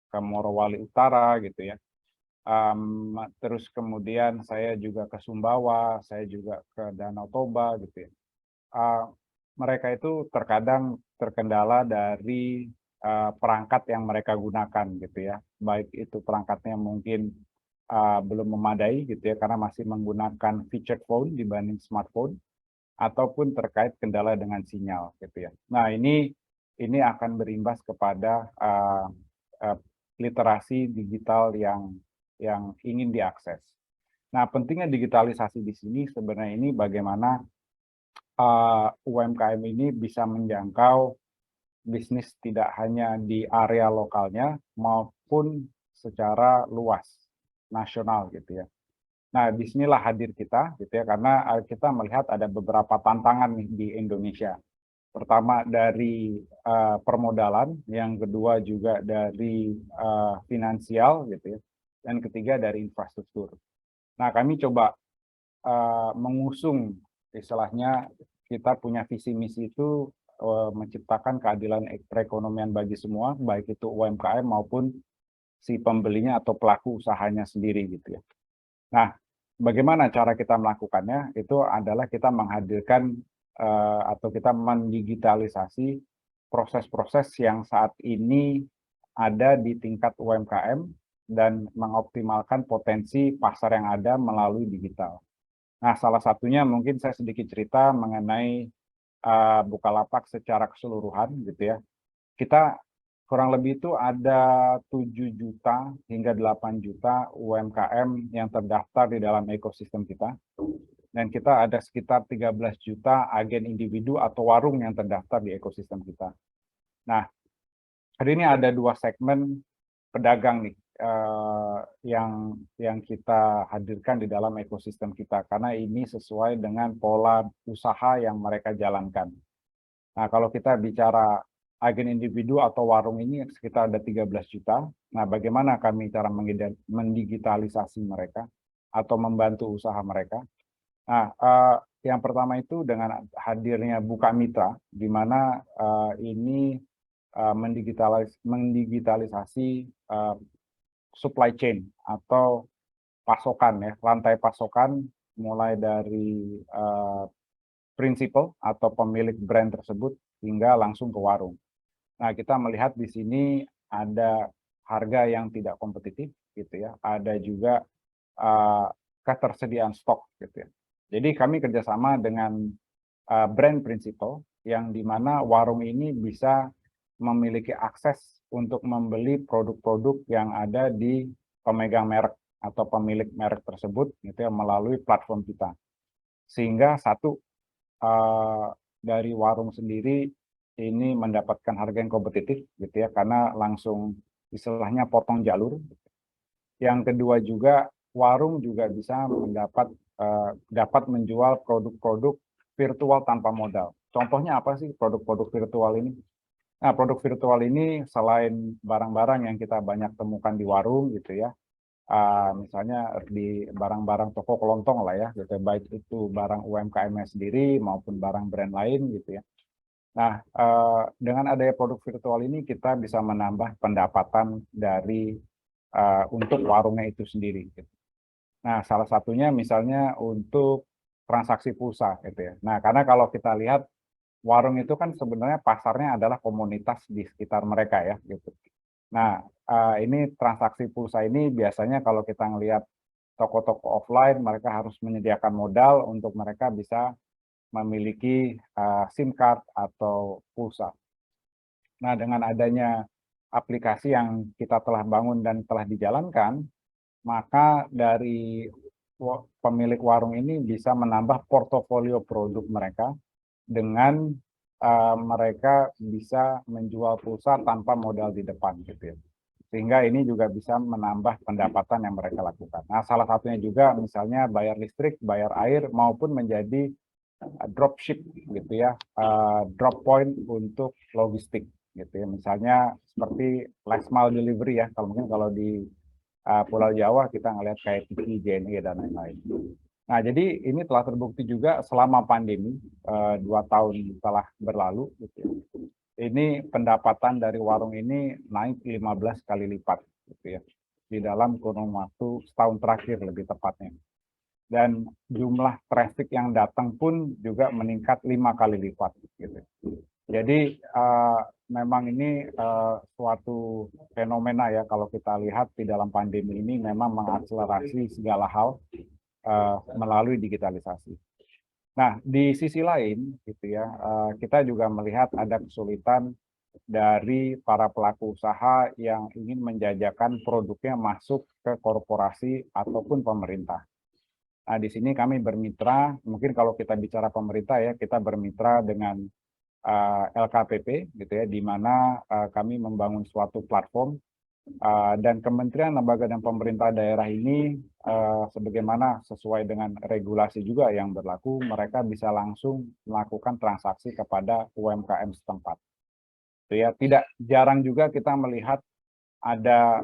ke Morowali Utara gitu ya. Terus kemudian saya juga ke Sumbawa, saya juga ke Danau Toba gitu ya. Mereka itu terkadang terkendala dari perangkat yang mereka gunakan gitu ya. Baik itu perangkatnya mungkin belum memadai gitu ya, karena masih menggunakan featured phone dibanding smartphone, ataupun terkait kendala dengan sinyal gitu ya. Nah ini akan berimbas kepada literasi digital yang ingin diakses. Nah, pentingnya digitalisasi di sini sebenarnya ini bagaimana UMKM ini bisa menjangkau bisnis tidak hanya di area lokalnya maupun secara luas nasional gitu ya. Nah, disinilah hadir kita gitu ya, karena kita melihat ada beberapa tantangan nih di Indonesia. Pertama dari permodalan, yang kedua juga dari finansial gitu ya, dan ketiga dari infrastruktur. Nah, kami coba mengusung istilahnya kita punya visi misi itu menciptakan keadilan perekonomian bagi semua, baik itu UMKM maupun si pembelinya atau pelaku usahanya sendiri gitu ya. Nah, bagaimana cara kita melakukannya? Itu adalah kita menghadirkan atau kita mendigitalisasi proses-proses yang saat ini ada di tingkat UMKM dan mengoptimalkan potensi pasar yang ada melalui digital. Nah, salah satunya mungkin saya sedikit cerita mengenai Bukalapak secara keseluruhan gitu ya. Kita kurang lebih itu ada 7 juta hingga 8 juta UMKM yang terdaftar di dalam ekosistem kita. Dan kita ada sekitar 13 juta agen individu atau warung yang terdaftar di ekosistem kita. Nah, hari ini ada 2 segmen pedagang nih yang kita hadirkan di dalam ekosistem kita, karena ini sesuai dengan pola usaha yang mereka jalankan. Nah, kalau kita bicara agen individu atau warung ini sekitar ada 13 juta. Nah, bagaimana kami cara mendigitalisasi mereka atau membantu usaha mereka? Nah, yang pertama itu dengan hadirnya Buka Mitra, di mana ini mendigitalisasi supply chain atau pasokan ya, rantai pasokan mulai dari prinsipal atau pemilik brand tersebut hingga langsung ke warung. Nah, kita melihat di sini ada harga yang tidak kompetitif gitu ya, ada juga ketersediaan stok gitu ya. Jadi kami kerjasama dengan brand prinsipal yang dimana warung ini bisa memiliki akses untuk membeli produk-produk yang ada di pemegang merek atau pemilik merek tersebut gitu ya, melalui platform kita. Sehingga satu, dari warung sendiri ini mendapatkan harga yang kompetitif gitu ya, karena langsung istilahnya potong jalur. Yang kedua juga warung juga bisa dapat menjual produk-produk virtual tanpa modal. Contohnya apa sih produk-produk virtual ini? Nah, produk virtual ini selain barang-barang yang kita banyak temukan di warung gitu ya, misalnya di barang-barang toko kelontong lah ya, gitu, baik itu barang UMKM sendiri maupun barang brand lain gitu ya. Nah, dengan adanya produk virtual ini kita bisa menambah pendapatan dari untuk warungnya itu sendiri. Gitu. Nah, salah satunya misalnya untuk transaksi pulsa gitu ya. Nah, karena kalau kita lihat warung itu kan sebenarnya pasarnya adalah komunitas di sekitar mereka ya gitu. Nah, ini transaksi pulsa ini biasanya kalau kita ngelihat toko-toko offline, mereka harus menyediakan modal untuk mereka bisa memiliki SIM card atau pulsa. Nah, dengan adanya aplikasi yang kita telah bangun dan telah dijalankan, maka dari pemilik warung ini bisa menambah portofolio produk mereka dengan mereka bisa menjual pulsa tanpa modal di depan gitu ya. Sehingga ini juga bisa menambah pendapatan yang mereka lakukan. Nah, salah satunya juga misalnya bayar listrik, bayar air maupun menjadi dropship gitu ya, drop point untuk logistik gitu ya. Misalnya seperti last mile delivery ya, kalau di Pulau Jawa kita ngelihat kayak TIKI, JNE dan lain-lain. Nah, jadi ini telah terbukti juga selama pandemi 2 tahun telah berlalu. Gitu ya. Ini pendapatan dari warung ini naik 15 kali lipat, gitu ya, di dalam kurun waktu setahun terakhir lebih tepatnya. Dan jumlah traffic yang datang pun juga meningkat 5 kali lipat. Gitu. Jadi memang ini suatu fenomena ya kalau kita lihat di dalam pandemi ini memang mengakselerasi segala hal melalui digitalisasi. Nah, di sisi lain, gitu ya, kita juga melihat ada kesulitan dari para pelaku usaha yang ingin menjajakan produknya masuk ke korporasi ataupun pemerintah. Nah, di sini kami bermitra, mungkin kalau kita bicara pemerintah ya, kita bermitra dengan LKPP, gitu ya, di mana kami membangun suatu platform dan kementerian, lembaga, dan pemerintah daerah ini sebagaimana sesuai dengan regulasi juga yang berlaku, mereka bisa langsung melakukan transaksi kepada UMKM setempat. Ya, tidak jarang juga kita melihat ada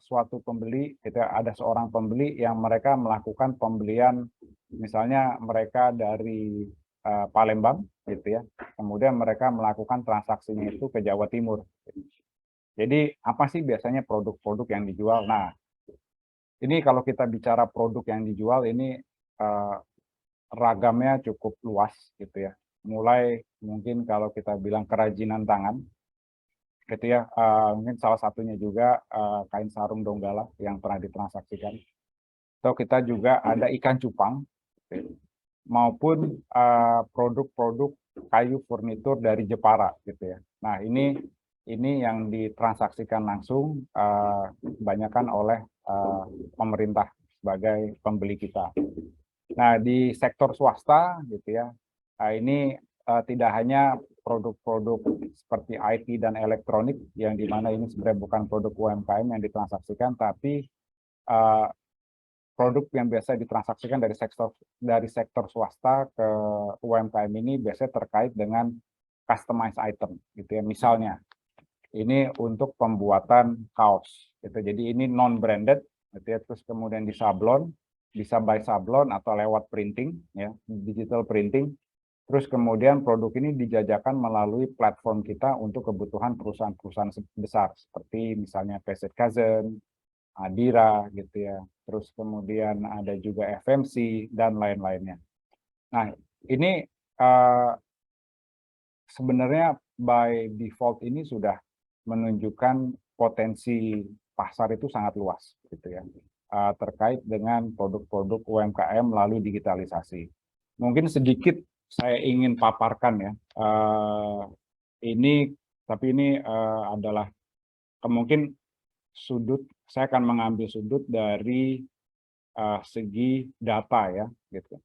suatu pembeli, ada seorang pembeli yang mereka melakukan pembelian, misalnya mereka dari Palembang, gitu ya, kemudian mereka melakukan transaksinya itu ke Jawa Timur. Jadi apa sih biasanya produk-produk yang dijual? Nah, ini kalau kita bicara produk yang dijual ini ragamnya cukup luas gitu ya. Mulai mungkin kalau kita bilang kerajinan tangan, gitu ya. Mungkin salah satunya juga kain sarung Donggala yang pernah ditransaksikan. Atau kita juga ada ikan cupang, gitu ya, maupun produk-produk kayu furnitur dari Jepara, gitu ya. Nah, ini yang ditransaksikan langsung kebanyakan oleh pemerintah sebagai pembeli kita. Nah, di sektor swasta gitu ya, ini tidak hanya produk-produk seperti IT dan elektronik, yang dimana ini sebenarnya bukan produk UMKM yang ditransaksikan, tapi produk yang biasa ditransaksikan dari sektor swasta ke UMKM ini biasanya terkait dengan customized item, gitu ya. Misalnya, ini untuk pembuatan kaos, gitu. Jadi ini non-branded, gitu ya. Terus kemudian disablon, bisa by sablon atau lewat printing, ya, digital printing. Terus kemudian produk ini dijajakan melalui platform kita untuk kebutuhan perusahaan-perusahaan besar, seperti misalnya Pesset Kaizen, Adira, gitu ya. Terus kemudian ada juga FMC dan lain-lainnya. Nah, ini sebenarnya by default ini sudah menunjukkan potensi pasar itu sangat luas, gitu ya, terkait dengan produk-produk UMKM melalui digitalisasi. Mungkin sedikit saya ingin paparkan ya, tapi ini adalah mungkin saya akan mengambil sudut dari segi data ya, gitu.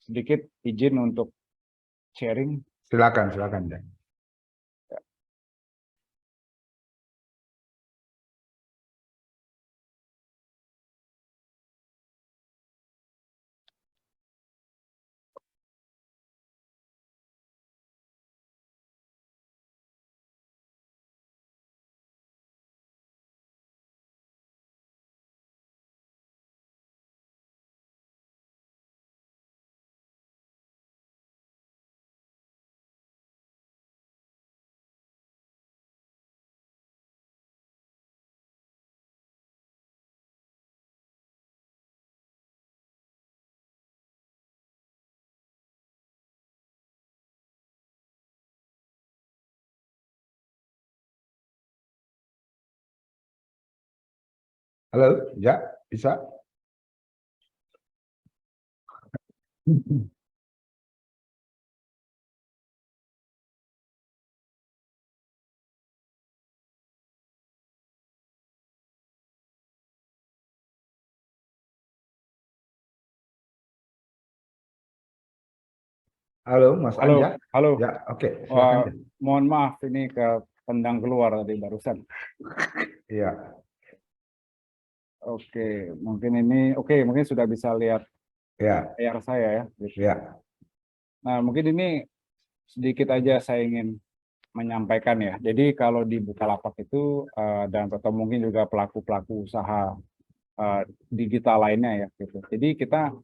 Sedikit izin untuk sharing. Silakan, Jack. Halo, Jack, bisa? Halo, Mas Halo, Anja. halo. Ya, oke, silakan. Jack. Mohon maaf ini tendang keluar tadi barusan. Iya, Oke, mungkin sudah bisa lihat ya, layar saya ya, gitu. ya. Nah, mungkin ini sedikit aja saya ingin menyampaikan ya. Jadi kalau di Bukalapak itu dan atau mungkin juga pelaku-pelaku usaha digital lainnya ya, gitu. Jadi kita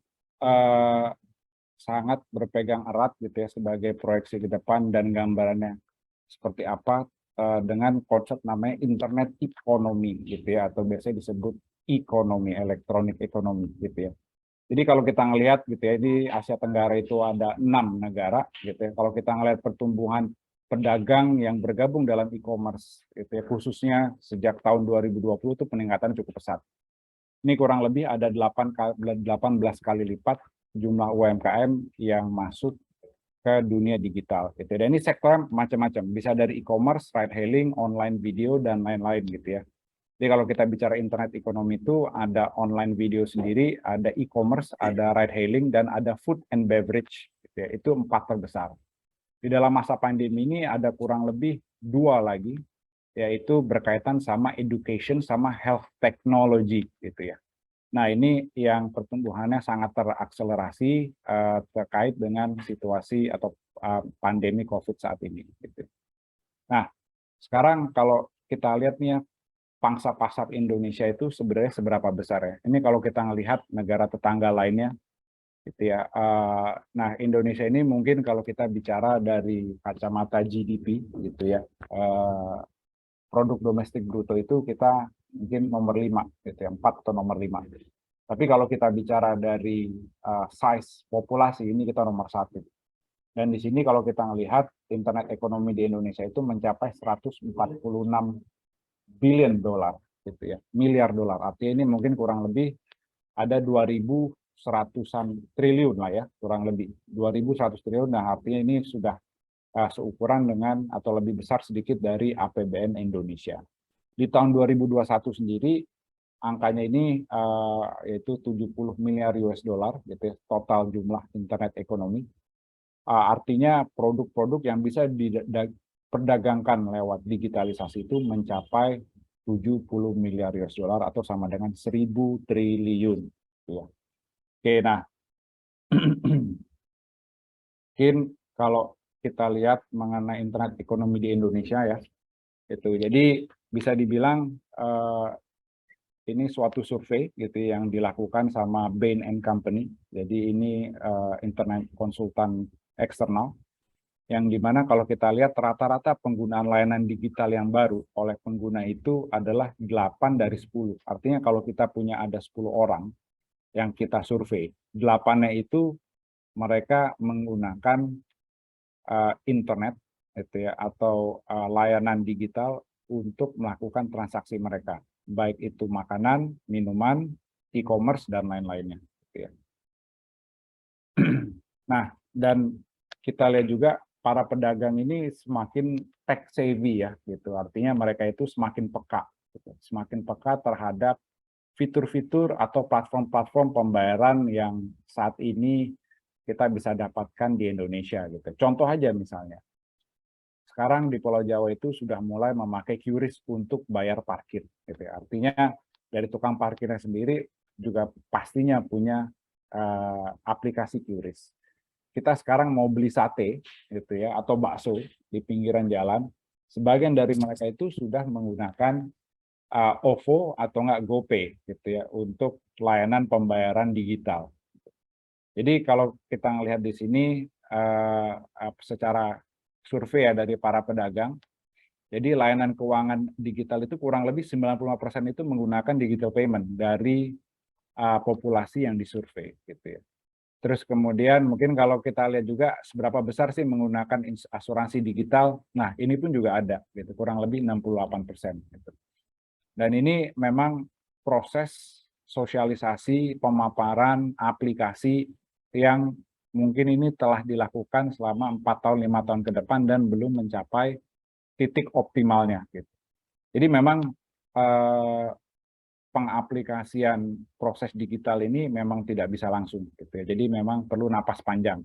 sangat berpegang erat gitu ya sebagai proyeksi ke depan dan gambarannya seperti apa dengan konsep namanya internet ekonomi gitu ya, atau biasanya disebut ekonomi elektronik ekonomi gitu ya. Jadi kalau kita ngelihat gitu ya, di Asia Tenggara itu ada 6 negara gitu ya. Kalau kita ngelihat pertumbuhan pedagang yang bergabung dalam e-commerce gitu ya, khususnya sejak tahun 2020 itu peningkatan cukup pesat. Ini kurang lebih ada 18 kali lipat jumlah UMKM yang masuk ke dunia digital gitu. Dan ini sektor macam-macam, bisa dari e-commerce, ride hailing, online video dan lain-lain gitu ya. Jadi kalau kita bicara internet ekonomi itu ada online video sendiri, ada e-commerce, ada ride hailing dan ada food and beverage gitu ya. Itu 4 terbesar. Di dalam masa pandemi ini ada kurang lebih 2 lagi, yaitu berkaitan sama education sama health technology gitu ya. Nah, ini yang pertumbuhannya sangat terakselerasi terkait dengan situasi atau pandemi COVID saat ini. Gitu. Nah, sekarang kalau kita lihat nih ya, pangsa pasar Indonesia itu sebenarnya seberapa besar ya? Ini kalau kita melihat negara tetangga lainnya, gitu ya. Nah, Indonesia ini mungkin kalau kita bicara dari kacamata GDP, gitu ya, produk domestik bruto itu kita mungkin nomor 5, gitu ya, 4 atau nomor 5. Tapi kalau kita bicara dari size populasi ini kita nomor 1. Dan di sini kalau kita melihat internet ekonomi di Indonesia itu mencapai 146 billion dolar, gitu ya, miliar dolar. Artinya ini mungkin kurang lebih ada 2.100-an triliun lah ya, kurang lebih 2.100 triliun. Nah, artinya ini sudah seukuran dengan atau lebih besar sedikit dari APBN Indonesia. Di tahun 2021 sendiri angkanya ini yaitu 70 miliar US dollar gitu ya, total jumlah internet ekonomi. artinya produk-produk yang bisa diperdagangkan lewat digitalisasi itu mencapai 70 miliar US dollar atau sama dengan 1.000 triliun. Ya. Oke, nah mungkin kalau kita lihat mengenai internet ekonomi di Indonesia ya, itu jadi bisa dibilang ini suatu survei gitu yang dilakukan sama Bain & Company. Jadi ini internet konsultan eksternal yang dimana kalau kita lihat rata-rata penggunaan layanan digital yang baru oleh pengguna itu adalah 8 dari 10. Artinya kalau kita punya ada 10 orang yang kita survei, 8-nya itu mereka menggunakan internet gitu ya, atau layanan digital untuk melakukan transaksi mereka, baik itu makanan, minuman, e-commerce, dan lain-lainnya. Gitu ya. Nah, dan kita lihat juga para pedagang ini semakin tech savvy ya, gitu. Artinya mereka itu semakin peka, gitu. Semakin peka terhadap fitur-fitur atau platform-platform pembayaran yang saat ini kita bisa dapatkan di Indonesia, gitu. Contoh aja misalnya, sekarang di Pulau Jawa itu sudah mulai memakai QRIS untuk bayar parkir, gitu ya. Artinya dari tukang parkirnya sendiri juga pastinya punya aplikasi QRIS. Kita sekarang mau beli sate gitu ya atau bakso di pinggiran jalan, sebagian dari mereka itu sudah menggunakan OVO atau enggak GoPay gitu ya untuk layanan pembayaran digital. Jadi kalau kita melihat di sini secara survei ya dari para pedagang, jadi layanan keuangan digital itu kurang lebih 95% itu menggunakan digital payment dari populasi yang disurvei gitu ya. Terus kemudian mungkin kalau kita lihat juga seberapa besar sih menggunakan asuransi digital, nah ini pun juga ada, gitu, kurang lebih 68%. Gitu. Dan ini memang proses sosialisasi, pemaparan, aplikasi yang mungkin ini telah dilakukan selama 4 tahun, 5 tahun ke depan dan belum mencapai titik optimalnya. Gitu. Jadi memang pengaplikasian proses digital ini memang tidak bisa langsung gitu ya. Jadi memang perlu napas panjang.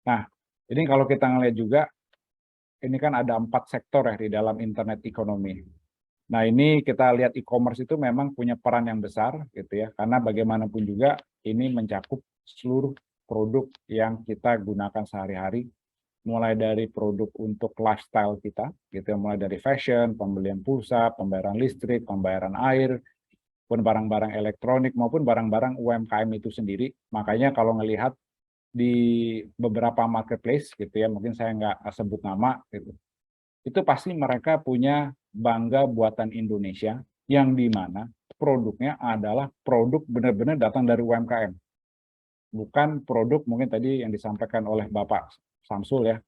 Nah, ini kalau kita ngelihat juga ini kan ada 4 sektor ya di dalam internet ekonomi. Nah, ini kita lihat e-commerce itu memang punya peran yang besar gitu ya. Karena bagaimanapun juga ini mencakup seluruh produk yang kita gunakan sehari-hari, mulai dari produk untuk lifestyle kita, gitu ya, mulai dari fashion, pembelian pulsa, pembayaran listrik, pembayaran air, pun barang-barang elektronik maupun barang-barang UMKM itu sendiri. Makanya kalau ngelihat di beberapa marketplace, gitu ya, mungkin saya nggak sebut nama, gitu, itu pasti mereka punya bangga buatan Indonesia, yang dimana produknya adalah produk benar-benar datang dari UMKM. Bukan produk mungkin tadi yang disampaikan oleh Bapak Samsul ya,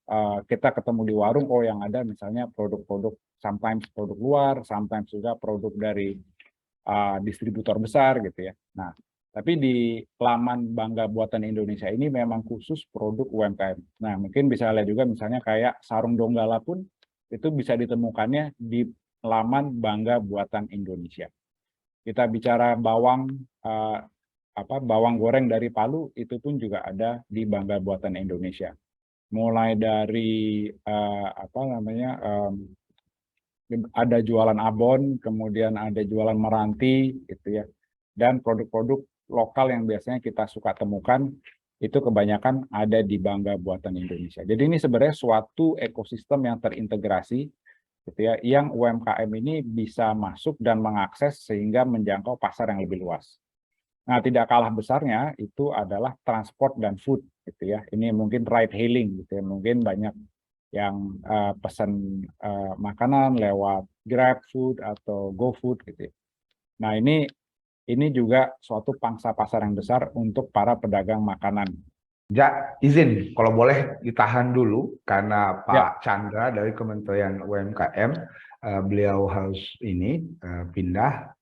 kita ketemu di warung, oh yang ada misalnya produk-produk, sometimes produk luar, sometimes juga produk dari distributor besar gitu ya. Nah, tapi di laman Bangga Buatan Indonesia ini memang khusus produk UMKM. Nah, mungkin bisa lihat juga misalnya kayak sarung Donggala pun itu bisa ditemukannya di laman Bangga Buatan Indonesia. Kita bicara bawang, bawang goreng dari Palu itu pun juga ada di Bangga Buatan Indonesia. Mulai dari ada jualan abon, kemudian ada jualan meranti, gitu ya, dan produk-produk lokal yang biasanya kita suka temukan itu kebanyakan ada di Bangga Buatan Indonesia. Jadi ini sebenarnya suatu ekosistem yang terintegrasi, gitu ya, yang UMKM ini bisa masuk dan mengakses sehingga menjangkau pasar yang lebih luas. Nah, tidak kalah besarnya itu adalah transport dan food, gitu ya. Ini mungkin ride hailing, gitu ya. Mungkin banyak yang pesan makanan lewat GrabFood atau GoFood, gitu ya. Nah, ini juga suatu pangsa pasar yang besar untuk para pedagang makanan. Ja, izin kalau boleh ditahan dulu karena Pak Chandra dari Kementerian UMKM beliau harus pindah.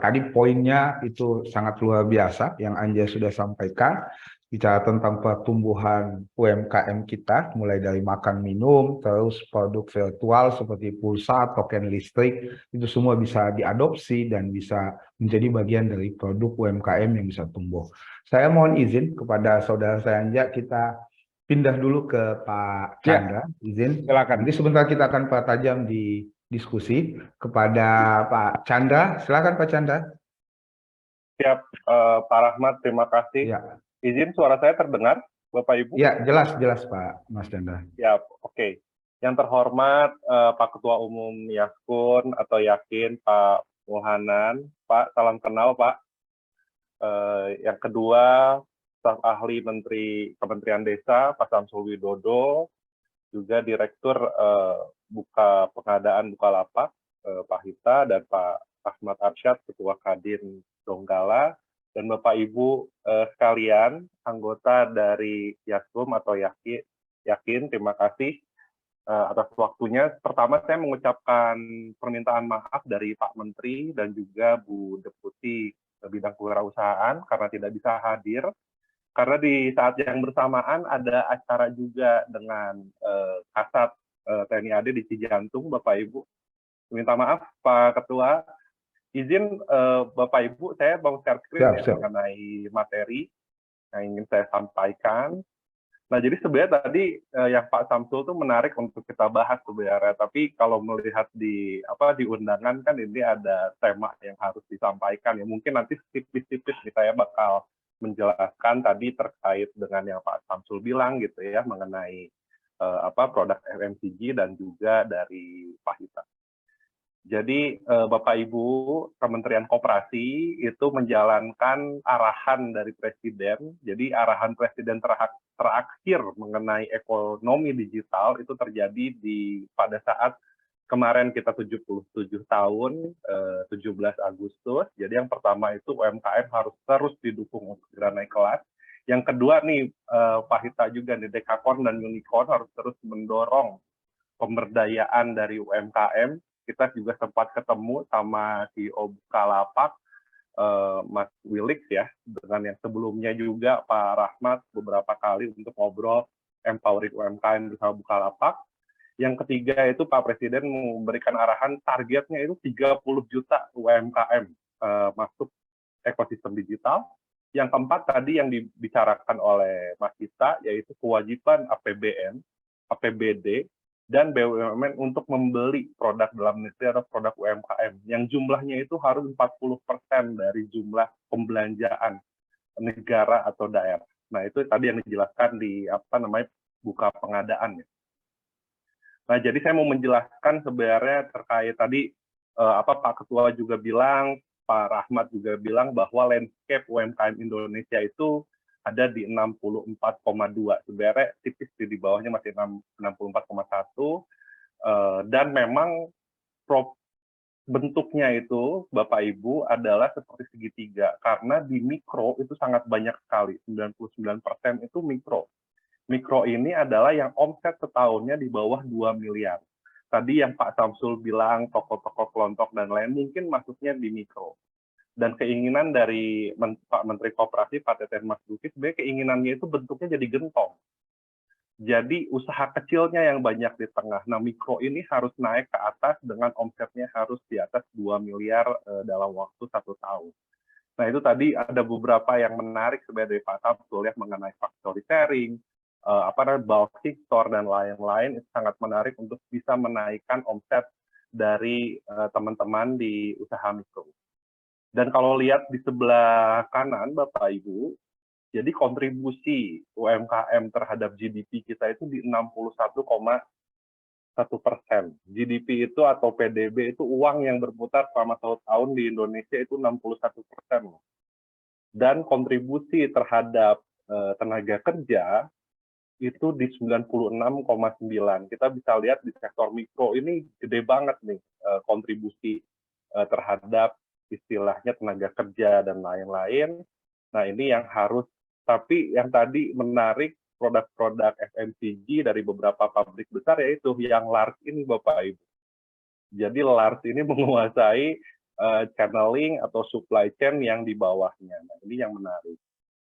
Tadi poinnya itu sangat luar biasa yang Anja sudah sampaikan, bicara tentang pertumbuhan UMKM kita, mulai dari makan minum, terus produk virtual seperti pulsa, token listrik, itu semua bisa diadopsi dan bisa menjadi bagian dari produk UMKM yang bisa tumbuh. Saya mohon izin kepada saudara saya Anja, kita pindah dulu ke Pak Ya, Chandra, izin. silakan. Nanti sebentar kita akan pertajam di diskusi kepada Pak Chandra. Silakan Pak Chandra. Siap, Pak Rahmat, terima kasih. Ya, Izin suara saya terdengar, Bapak Ibu? ya jelas jelas Pak Mas Chandra. Siap, oke. Yang terhormat Pak Ketua Umum Yaskun atau Yakin, Pak Mulhanan. Pak, salam kenal Pak. Yang kedua, staf ahli Menteri Kementerian Desa, Pak Samsul Widodo, juga Direktur Pengadaan Bukalapak, Pak Hita, dan Pak Ahmad Arsyad, Ketua Kadin Donggala, dan Bapak Ibu sekalian, anggota dari Yaskum atau Yakin, terima kasih atas waktunya. Pertama, saya mengucapkan permintaan maaf dari Pak Menteri dan juga Bu Deputi Bidang Kewirausahaan karena tidak bisa hadir. Karena di saat yang bersamaan ada acara juga dengan Kasat TNI AD di Cijantung, Bapak Ibu. Minta maaf, Pak Ketua. Izin Bapak Ibu, saya mau share screen ya mengenai materi yang ingin saya sampaikan. Nah, jadi sebenarnya tadi yang Pak Samsul itu menarik untuk kita bahas sebenarnya. Tapi kalau melihat di undangan kan ini ada tema yang harus disampaikan ya. Mungkin nanti tipis-tipis saya bakal menjelaskan tadi terkait dengan yang Pak Samsul bilang gitu ya mengenai produk FMCG dan juga dari Pak Hita. Jadi Bapak Ibu Kementerian Koperasi itu menjalankan arahan dari Presiden. Jadi arahan Presiden terakhir mengenai ekonomi digital itu terjadi pada saat kemarin kita 77 tahun, 17 Agustus. Jadi yang pertama itu UMKM harus terus didukung untuk segera naik kelas. Yang kedua nih Pak Hita juga nih Dekakorn dan Unicorn harus terus mendorong pemberdayaan dari UMKM. Kita juga sempat ketemu sama CEO Bukalapak, Mas Wilix ya, dengan yang sebelumnya juga Pak Rahmat beberapa kali untuk ngobrol empowering UMKM bersama Bukalapak. Yang ketiga itu Pak Presiden memberikan arahan targetnya itu 30 juta UMKM masuk ekosistem digital. Yang keempat tadi yang dibicarakan oleh Mas Hita, yaitu kewajiban APBN, APBD, dan BUMN untuk membeli produk dalam negeri atau produk UMKM yang jumlahnya itu harus 40% dari jumlah pembelanjaan negara atau daerah. Nah, itu tadi yang dijelaskan di buka pengadaan ya. Nah, jadi saya mau menjelaskan sebenarnya terkait tadi Pak Ketua juga bilang, Pak Rahmat juga bilang bahwa landscape UMKM Indonesia itu ada di 64,2. Sebenarnya tipis di bawahnya masih 64,1. Dan memang bentuknya itu, Bapak Ibu, adalah seperti segitiga. Karena di mikro itu sangat banyak sekali. 99% itu mikro. Mikro ini adalah yang omset setahunnya di bawah 2 miliar. Tadi yang Pak Samsul bilang, toko-toko kelontok dan lain, mungkin masuknya di mikro. Dan keinginan dari Pak Menteri Koperasi, Pak Teten Mas Duki, sebenarnya keinginannya itu bentuknya jadi gentong. Jadi usaha kecilnya yang banyak di tengah. Nah, mikro ini harus naik ke atas dengan omsetnya harus di atas 2 miliar dalam waktu 1 tahun. Nah, itu tadi ada beberapa yang menarik sebenarnya dari Pak Samsul ya, mengenai factory sharing, bulk store, dan lain-lain. Itu sangat menarik untuk bisa menaikkan omset dari teman-teman di usaha mikro. Dan kalau lihat di sebelah kanan, Bapak Ibu, jadi kontribusi UMKM terhadap GDP kita itu di 61,1%. GDP itu atau PDB itu uang yang berputar selama 1 tahun di Indonesia itu 61%. Dan kontribusi terhadap tenaga kerja itu di 96,9. Kita bisa lihat di sektor mikro ini gede banget nih kontribusi terhadap istilahnya tenaga kerja dan lain-lain. Nah, ini yang harus, tapi yang tadi menarik produk-produk FMCG dari beberapa pabrik besar yaitu yang large ini Bapak Ibu. Jadi large ini menguasai channeling atau supply chain yang di bawahnya. Nah, ini yang menarik.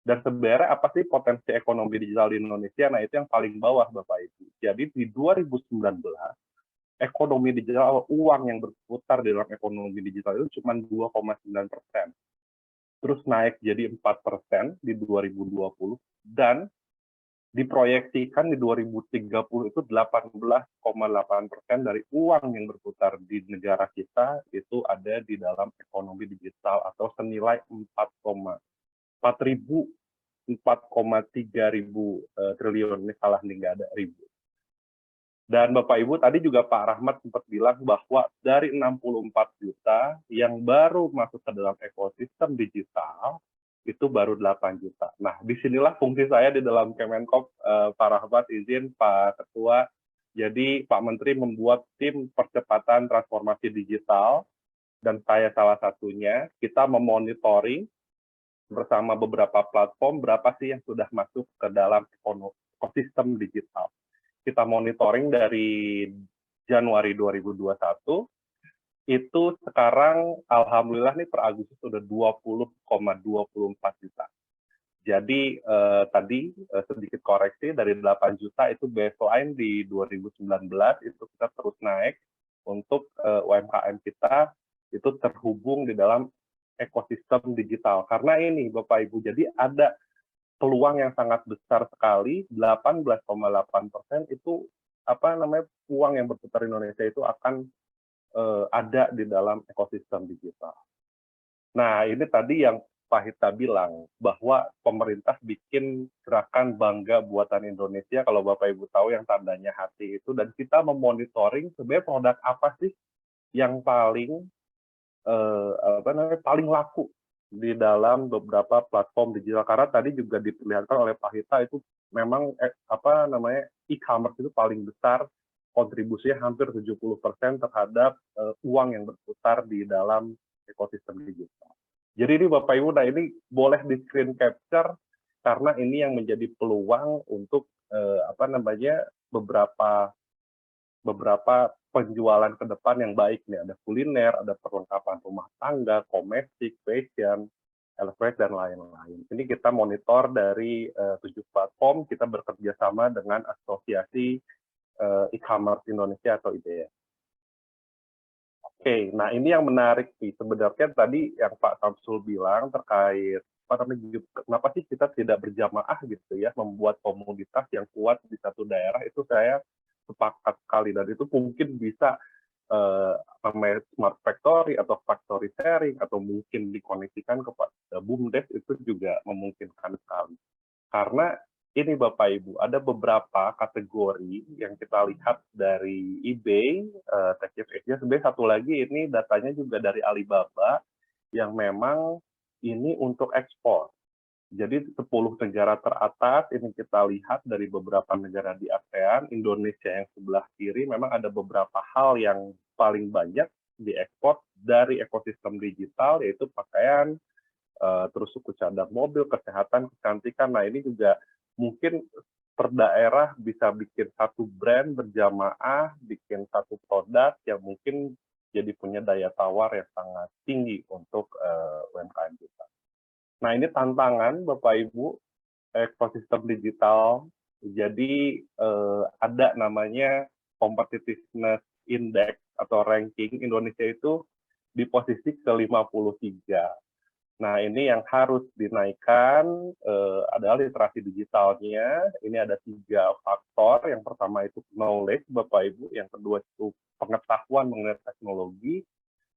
Dan sebenarnya apa sih potensi ekonomi digital di Indonesia? Nah, itu yang paling bawah Bapak Ibu. Jadi di 2019 ekonomi digital, uang yang berputar di dalam ekonomi digital itu cuma 2,9%. Terus naik jadi 4% di 2020, dan diproyeksikan di 2030 itu 18,8% dari uang yang berputar di negara kita itu ada di dalam ekonomi digital atau senilai 4,3 ribu triliun, ini salah nih, nggak ada ribu. Dan Bapak Ibu tadi juga Pak Rahmat sempat bilang bahwa dari 64 juta yang baru masuk ke dalam ekosistem digital itu baru 8 juta. Nah, disinilah fungsi saya di dalam Kemenkop, Pak Rahmat, izin Pak Ketua. Jadi Pak Menteri membuat tim percepatan transformasi digital, dan saya salah satunya. Kita memonitoring bersama beberapa platform berapa sih yang sudah masuk ke dalam ekosistem digital. Kita monitoring dari Januari 2021, itu sekarang alhamdulillah nih per Agustus sudah 20,24 juta. Jadi tadi sedikit koreksi, dari 8 juta itu baseline di 2019 itu kita terus naik untuk UMKM kita itu terhubung di dalam ekosistem digital. Karena ini Bapak Ibu, jadi ada peluang yang sangat besar sekali, 18,8% itu uang yang berputar di Indonesia itu akan ada di dalam ekosistem digital. Nah, ini tadi yang Pak Hita bilang, bahwa pemerintah bikin gerakan Bangga Buatan Indonesia, kalau Bapak Ibu tahu yang tandanya hati itu, dan kita memonitoring sebenarnya produk apa sih yang paling paling laku di dalam beberapa platform digital. Karena tadi juga diperlihatkan oleh Pak Hita itu memang e-commerce itu paling besar, kontribusinya hampir 70% terhadap uang yang berputar di dalam ekosistem digital. Jadi ini Bapak Ibu, nah ini boleh di screen capture karena ini yang menjadi peluang untuk beberapa penjualan ke depan yang baik nih. Ada kuliner, ada perlengkapan rumah tangga, domestik, fashion, elektronik, dan lain-lain. Ini kita monitor dari 7 platform, kita bekerja sama dengan Asosiasi E-commerce Indonesia atau IDEA. Oke, nah ini yang menarik sih. Sebenarnya tadi yang Pak Samsul bilang terkait kenapa sih kita tidak berjamaah gitu ya, membuat komunitas yang kuat di satu daerah, itu saya sepakat sekali, dan itu mungkin bisa smart factory atau factory sharing atau mungkin dikoneksikan kepada BUMDes, itu juga memungkinkan sekali. Karena ini Bapak Ibu, ada beberapa kategori yang kita lihat dari eBay, TechChief Asia. Sebenarnya satu lagi ini datanya juga dari Alibaba yang memang ini untuk ekspor. Jadi 10 negara teratas ini kita lihat dari beberapa negara di ASEAN, Indonesia yang sebelah kiri, memang ada beberapa hal yang paling banyak diekspor dari ekosistem digital, yaitu pakaian, terus suku cadang mobil, kesehatan, kecantikan. Nah ini juga mungkin per daerah bisa bikin satu brand berjamaah, bikin satu produk yang mungkin jadi punya daya tawar yang sangat tinggi untuk UMKM kita. Nah ini tantangan Bapak Ibu, ekosistem digital. Jadi ada namanya competitiveness index atau ranking, Indonesia itu di posisi ke-53. Nah, ini yang harus dinaikkan adalah literasi digitalnya. Ini ada 3 faktor. Yang pertama itu knowledge, Bapak Ibu. Yang kedua itu pengetahuan mengenai teknologi.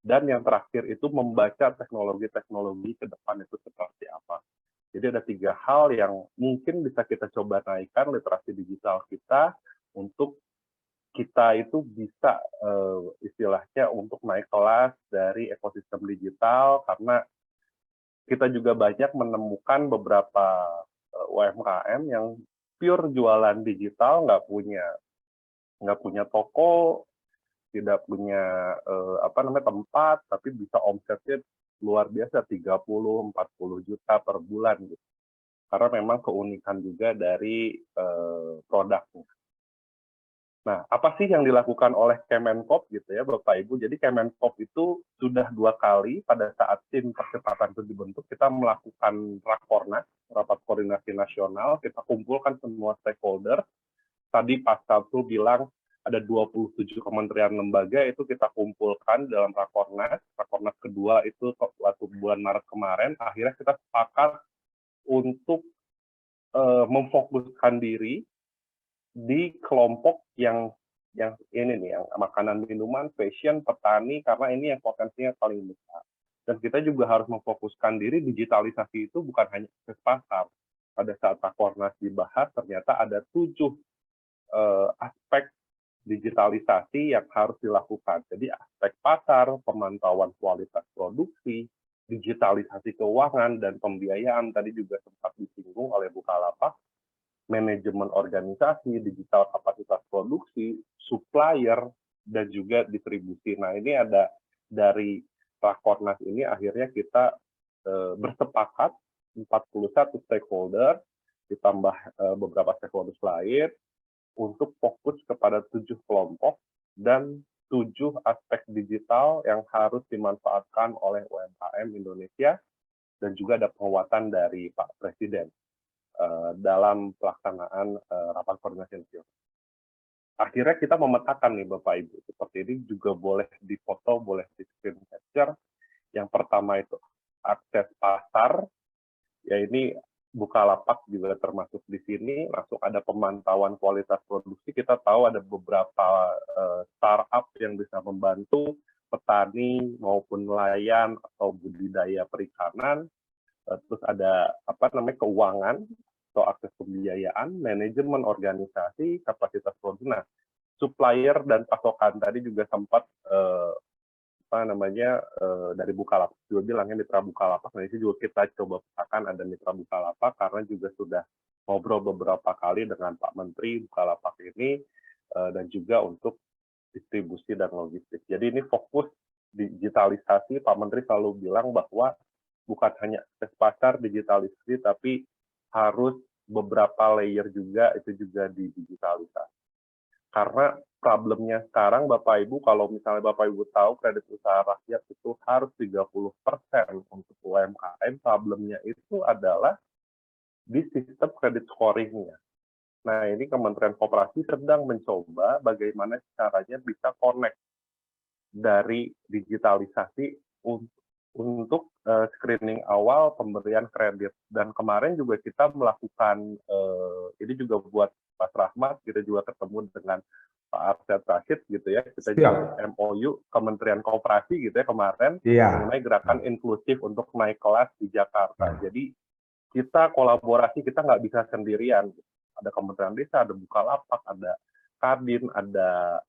Dan yang terakhir itu membaca teknologi-teknologi ke depan itu seperti apa. Jadi ada 3 hal yang mungkin bisa kita coba naikkan literasi digital kita untuk kita itu bisa istilahnya untuk naik kelas dari ekosistem digital, karena kita juga banyak menemukan beberapa UMKM yang pure jualan digital, nggak punya toko, tidak punya tempat, tapi bisa omsetnya luar biasa 30-40 juta per bulan gitu. Karena memang keunikan juga dari produknya. Nah, apa sih yang dilakukan oleh Kemenkop gitu ya Bapak Ibu? Jadi Kemenkop itu sudah 2 kali pada saat tim percepatan itu dibentuk, kita melakukan rakornas, rapat koordinasi nasional, kita kumpulkan semua stakeholder. Tadi Pak Sabtu bilang ada 27 kementerian lembaga, itu kita kumpulkan dalam rakornas. Rakornas kedua itu waktu bulan Maret kemarin, akhirnya kita sepakat untuk memfokuskan diri di kelompok yang ini nih, yang makanan, minuman, fashion, petani, karena ini yang potensinya paling besar. Dan kita juga harus memfokuskan diri, digitalisasi itu bukan hanya akses pasar. Pada saat Rakornas dibahas, ternyata ada 7 aspek digitalisasi yang harus dilakukan. Jadi aspek pasar, pemantauan kualitas produksi, digitalisasi keuangan, dan pembiayaan tadi juga sempat disinggung oleh Bukalapak, manajemen organisasi, digital kapasitas produksi, supplier, dan juga distribusi. Nah, ini ada dari Rakornas ini akhirnya kita bersepakat 41 stakeholder, ditambah beberapa stakeholder lain, untuk fokus kepada 7 kelompok dan 7 aspek digital yang harus dimanfaatkan oleh UMKM Indonesia, dan juga ada penguatan dari Pak Presiden dalam pelaksanaan rapat koordinasi nasional. Akhirnya kita memetakan nih Bapak Ibu, seperti ini juga boleh difoto, boleh di screen capture. Yang pertama itu akses pasar, ya ini Bukalapak juga termasuk di sini. Langsung ada pemantauan kualitas produksi. Kita tahu ada beberapa startup yang bisa membantu petani maupun nelayan atau budidaya perikanan. Terus ada keuangan atau akses pembiayaan, manajemen organisasi, kapasitas produksi. Nah, supplier dan pasokan tadi juga sempat dari Bukalapak juga bilangnya mitra Bukalapak. Nah, ini juga kita coba petakan ada mitra Bukalapak karena juga sudah ngobrol beberapa kali dengan Pak Menteri Bukalapak ini dan juga untuk distribusi dan logistik. Jadi ini fokus digitalisasi. Pak Menteri selalu bilang bahwa bukan hanya akses pasar digitalisasi, tapi harus beberapa layer juga itu juga didigitalisasi. Karena problemnya sekarang Bapak Ibu, kalau misalnya Bapak Ibu tahu kredit usaha rakyat itu harus 30% untuk UMKM, problemnya itu adalah di sistem kredit scoring-nya. Nah, ini Kementerian Koperasi sedang mencoba bagaimana caranya bisa connect dari digitalisasi untuk screening awal pemberian kredit. Dan kemarin juga kita melakukan, ini juga buat Mas Rahmat, kita juga ketemu dengan Pak Arsyad Rashid gitu ya, kita juga MOU Kementerian Koperasi gitu ya kemarin, mengenai gerakan inklusif untuk naik kelas di Jakarta. Jadi kita kolaborasi, kita nggak bisa sendirian. Ada Kementerian Desa, ada Bukalapak, ada Kadin, ada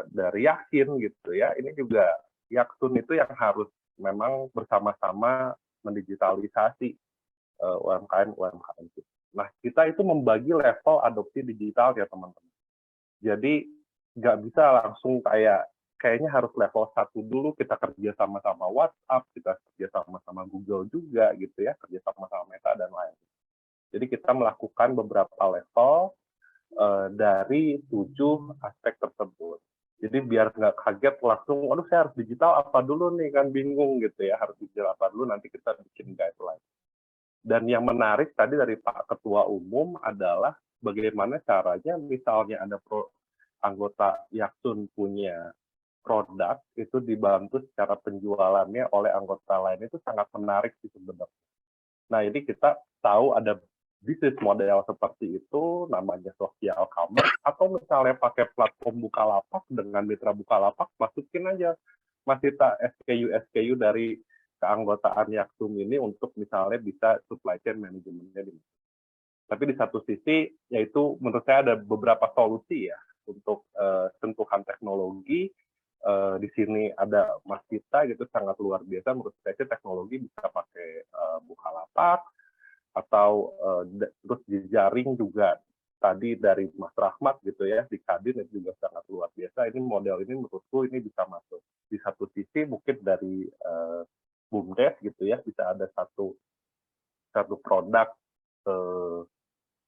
dari Yakin gitu ya. Ini juga Yaktun itu yang harus memang bersama-sama mendigitalisasi UMKM. Nah, kita itu membagi level adopsi digital ya teman-teman. Jadi nggak bisa langsung kayaknya harus level 1 dulu, kita kerja sama-sama WhatsApp, kita kerja sama-sama Google juga gitu ya, kerja sama-sama Meta dan lain. Jadi kita melakukan beberapa level dari 7 aspek tersebut. Jadi biar nggak kaget langsung, waduh saya harus digital apa dulu nih, kan bingung gitu ya, harus digital apa dulu, nanti kita bikin guideline. Dan yang menarik tadi dari Pak Ketua Umum adalah bagaimana caranya misalnya ada anggota Yaktun punya produk, itu dibantu secara penjualannya oleh anggota lain, itu sangat menarik sih sebenarnya. Nah, ini kita tahu ada bisnis model seperti itu, namanya social commerce, atau misalnya pakai platform Bukalapak dengan mitra Bukalapak, masukin aja Mas Tita SKU dari keanggotaan Yaktum ini untuk misalnya bisa supply chain manajemennya. Tapi di satu sisi, yaitu menurut saya ada beberapa solusi ya untuk sentuhan teknologi. Di sini ada Mas Tita gitu, sangat luar biasa menurut saya, teknologi bisa pakai Bukalapak, atau terus jejaring juga tadi dari Mas Rahmat gitu ya, di Kadin itu juga sangat luar biasa. Ini model ini menurutku ini bisa masuk. Di satu sisi mungkin dari BUMDes gitu ya, bisa ada satu produk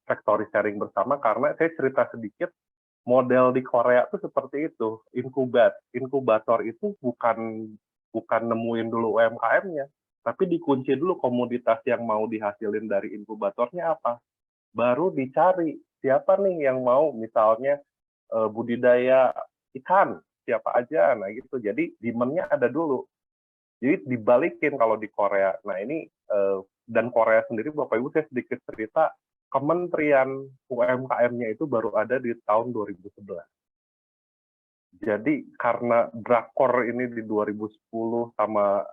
factory sharing bersama, karena saya cerita sedikit, model di Korea itu seperti itu, inkubator itu bukan nemuin dulu UMKM-nya, tapi dikunci dulu komoditas yang mau dihasilin dari inkubatornya apa. Baru dicari siapa nih yang mau misalnya budidaya ikan, siapa aja, nah gitu. Jadi demand-nya ada dulu. Jadi dibalikin kalau di Korea. Nah ini dan Korea sendiri, Bapak Ibu saya sedikit cerita, Kementerian UMKM-nya itu baru ada di tahun 2011. Jadi karena drakor ini di 2010 sama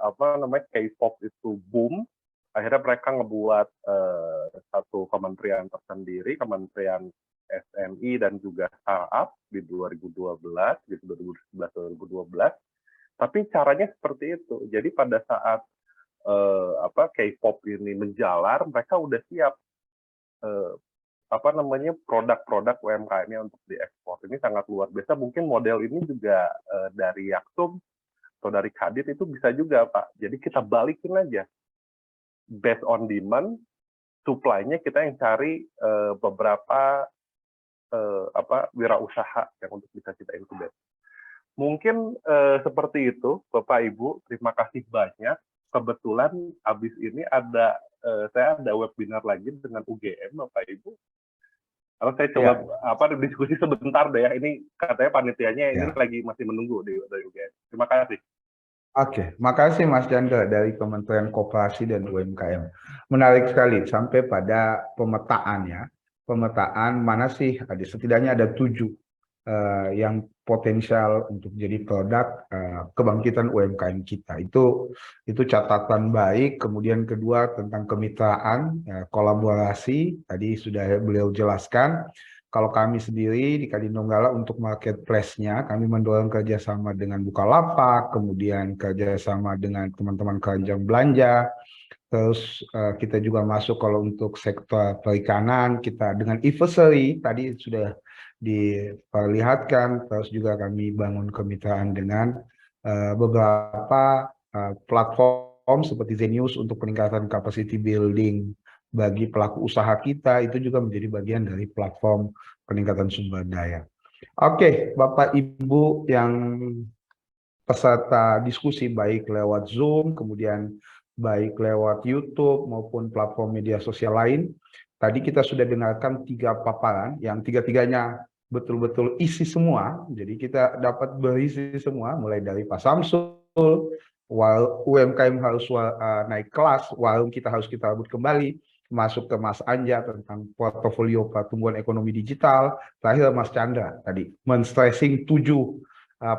K-pop itu boom, akhirnya mereka ngebuat satu kementerian tersendiri, Kementerian SMI dan juga Startup di 2012, gitu 2011-2012. Tapi caranya seperti itu. Jadi pada saat K-pop ini menjalar, mereka udah siap produk-produk UMKM-nya untuk diekspor. Ini sangat luar biasa. Mungkin model ini juga dari Yaksum atau dari Kadin itu bisa juga, Pak. Jadi kita balikin aja. Based on demand, supply-nya kita yang cari beberapa wirausaha yang untuk bisa kita incubate. Mungkin seperti itu, Bapak Ibu. Terima kasih banyak. Kebetulan habis ini saya ada webinar lagi dengan UGM, Bapak Ibu. Kalau saya coba diskusi sebentar deh ya. Ini katanya panitianya ini lagi masih menunggu dari UGM. Terima kasih. Oke, makasih Mas Chandra dari Kementerian Koperasi dan UMKM. Menarik sekali sampai pada pemetaannya. Pemetaan mana sih? Setidaknya ada 7 yang potensial untuk jadi produk kebangkitan UMKM kita. Itu catatan baik. Kemudian kedua tentang kemitraan, kolaborasi. Tadi sudah beliau jelaskan. Kalau kami sendiri di Kadin Donggala untuk marketplace-nya, kami mendorong kerjasama dengan Bukalapak, kemudian kerjasama dengan teman-teman keranjang belanja. Terus kita juga masuk kalau untuk sektor perikanan, kita dengan e-fishery, tadi sudah diperlihatkan. Terus juga kami bangun kemitraan dengan beberapa platform seperti Zenius untuk peningkatan capacity building bagi pelaku usaha kita. Itu juga menjadi bagian dari platform peningkatan sumber daya. Oke, Bapak Ibu yang peserta diskusi baik lewat Zoom, kemudian baik lewat YouTube maupun platform media sosial lain. Tadi kita sudah dengarkan 3 paparan yang tiga-tiganya betul-betul isi semua. Jadi kita dapat berisi semua, mulai dari Pak Samsul, UMKM harus naik kelas, warung kita harus kita rebut kembali, masuk ke Mas Anja tentang portofolio pertumbuhan ekonomi digital, terakhir Mas Chandra tadi men-stressing 7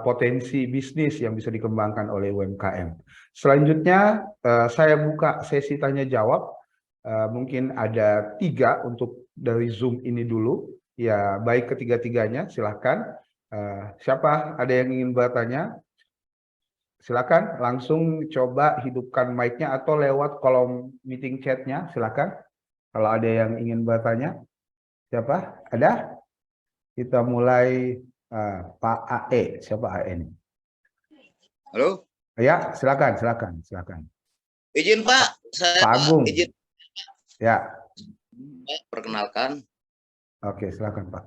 potensi bisnis yang bisa dikembangkan oleh UMKM. Selanjutnya saya buka sesi tanya jawab. Mungkin ada 3 untuk dari Zoom ini dulu. Ya, baik ketiga-tiganya, silakan. Siapa ada yang ingin bertanya? Silakan langsung coba hidupkan mic-nya atau lewat kolom meeting chat-nya, silakan. Kalau ada yang ingin bertanya. Siapa? Ada? Kita mulai Pak AE. Siapa AE ini? Halo? Ya, silakan. Izin Pak, saya Pak Agung. izin. Ya. Perkenalkan. Oke, silakan Pak.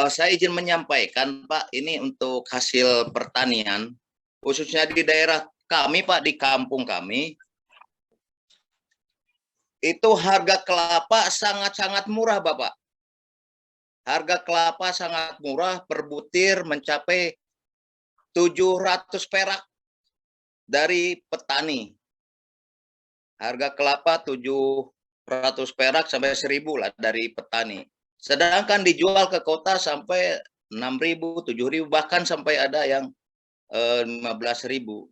Saya izin menyampaikan Pak, ini untuk hasil pertanian, khususnya di daerah kami Pak, di kampung kami, itu harga kelapa sangat-sangat murah Bapak. Harga kelapa sangat murah, per butir mencapai 700 perak dari petani. Harga kelapa 700 perak sampai 1.000 lah dari petani. Sedangkan dijual ke kota sampai 6.000, 7.000, bahkan sampai ada yang 15.000.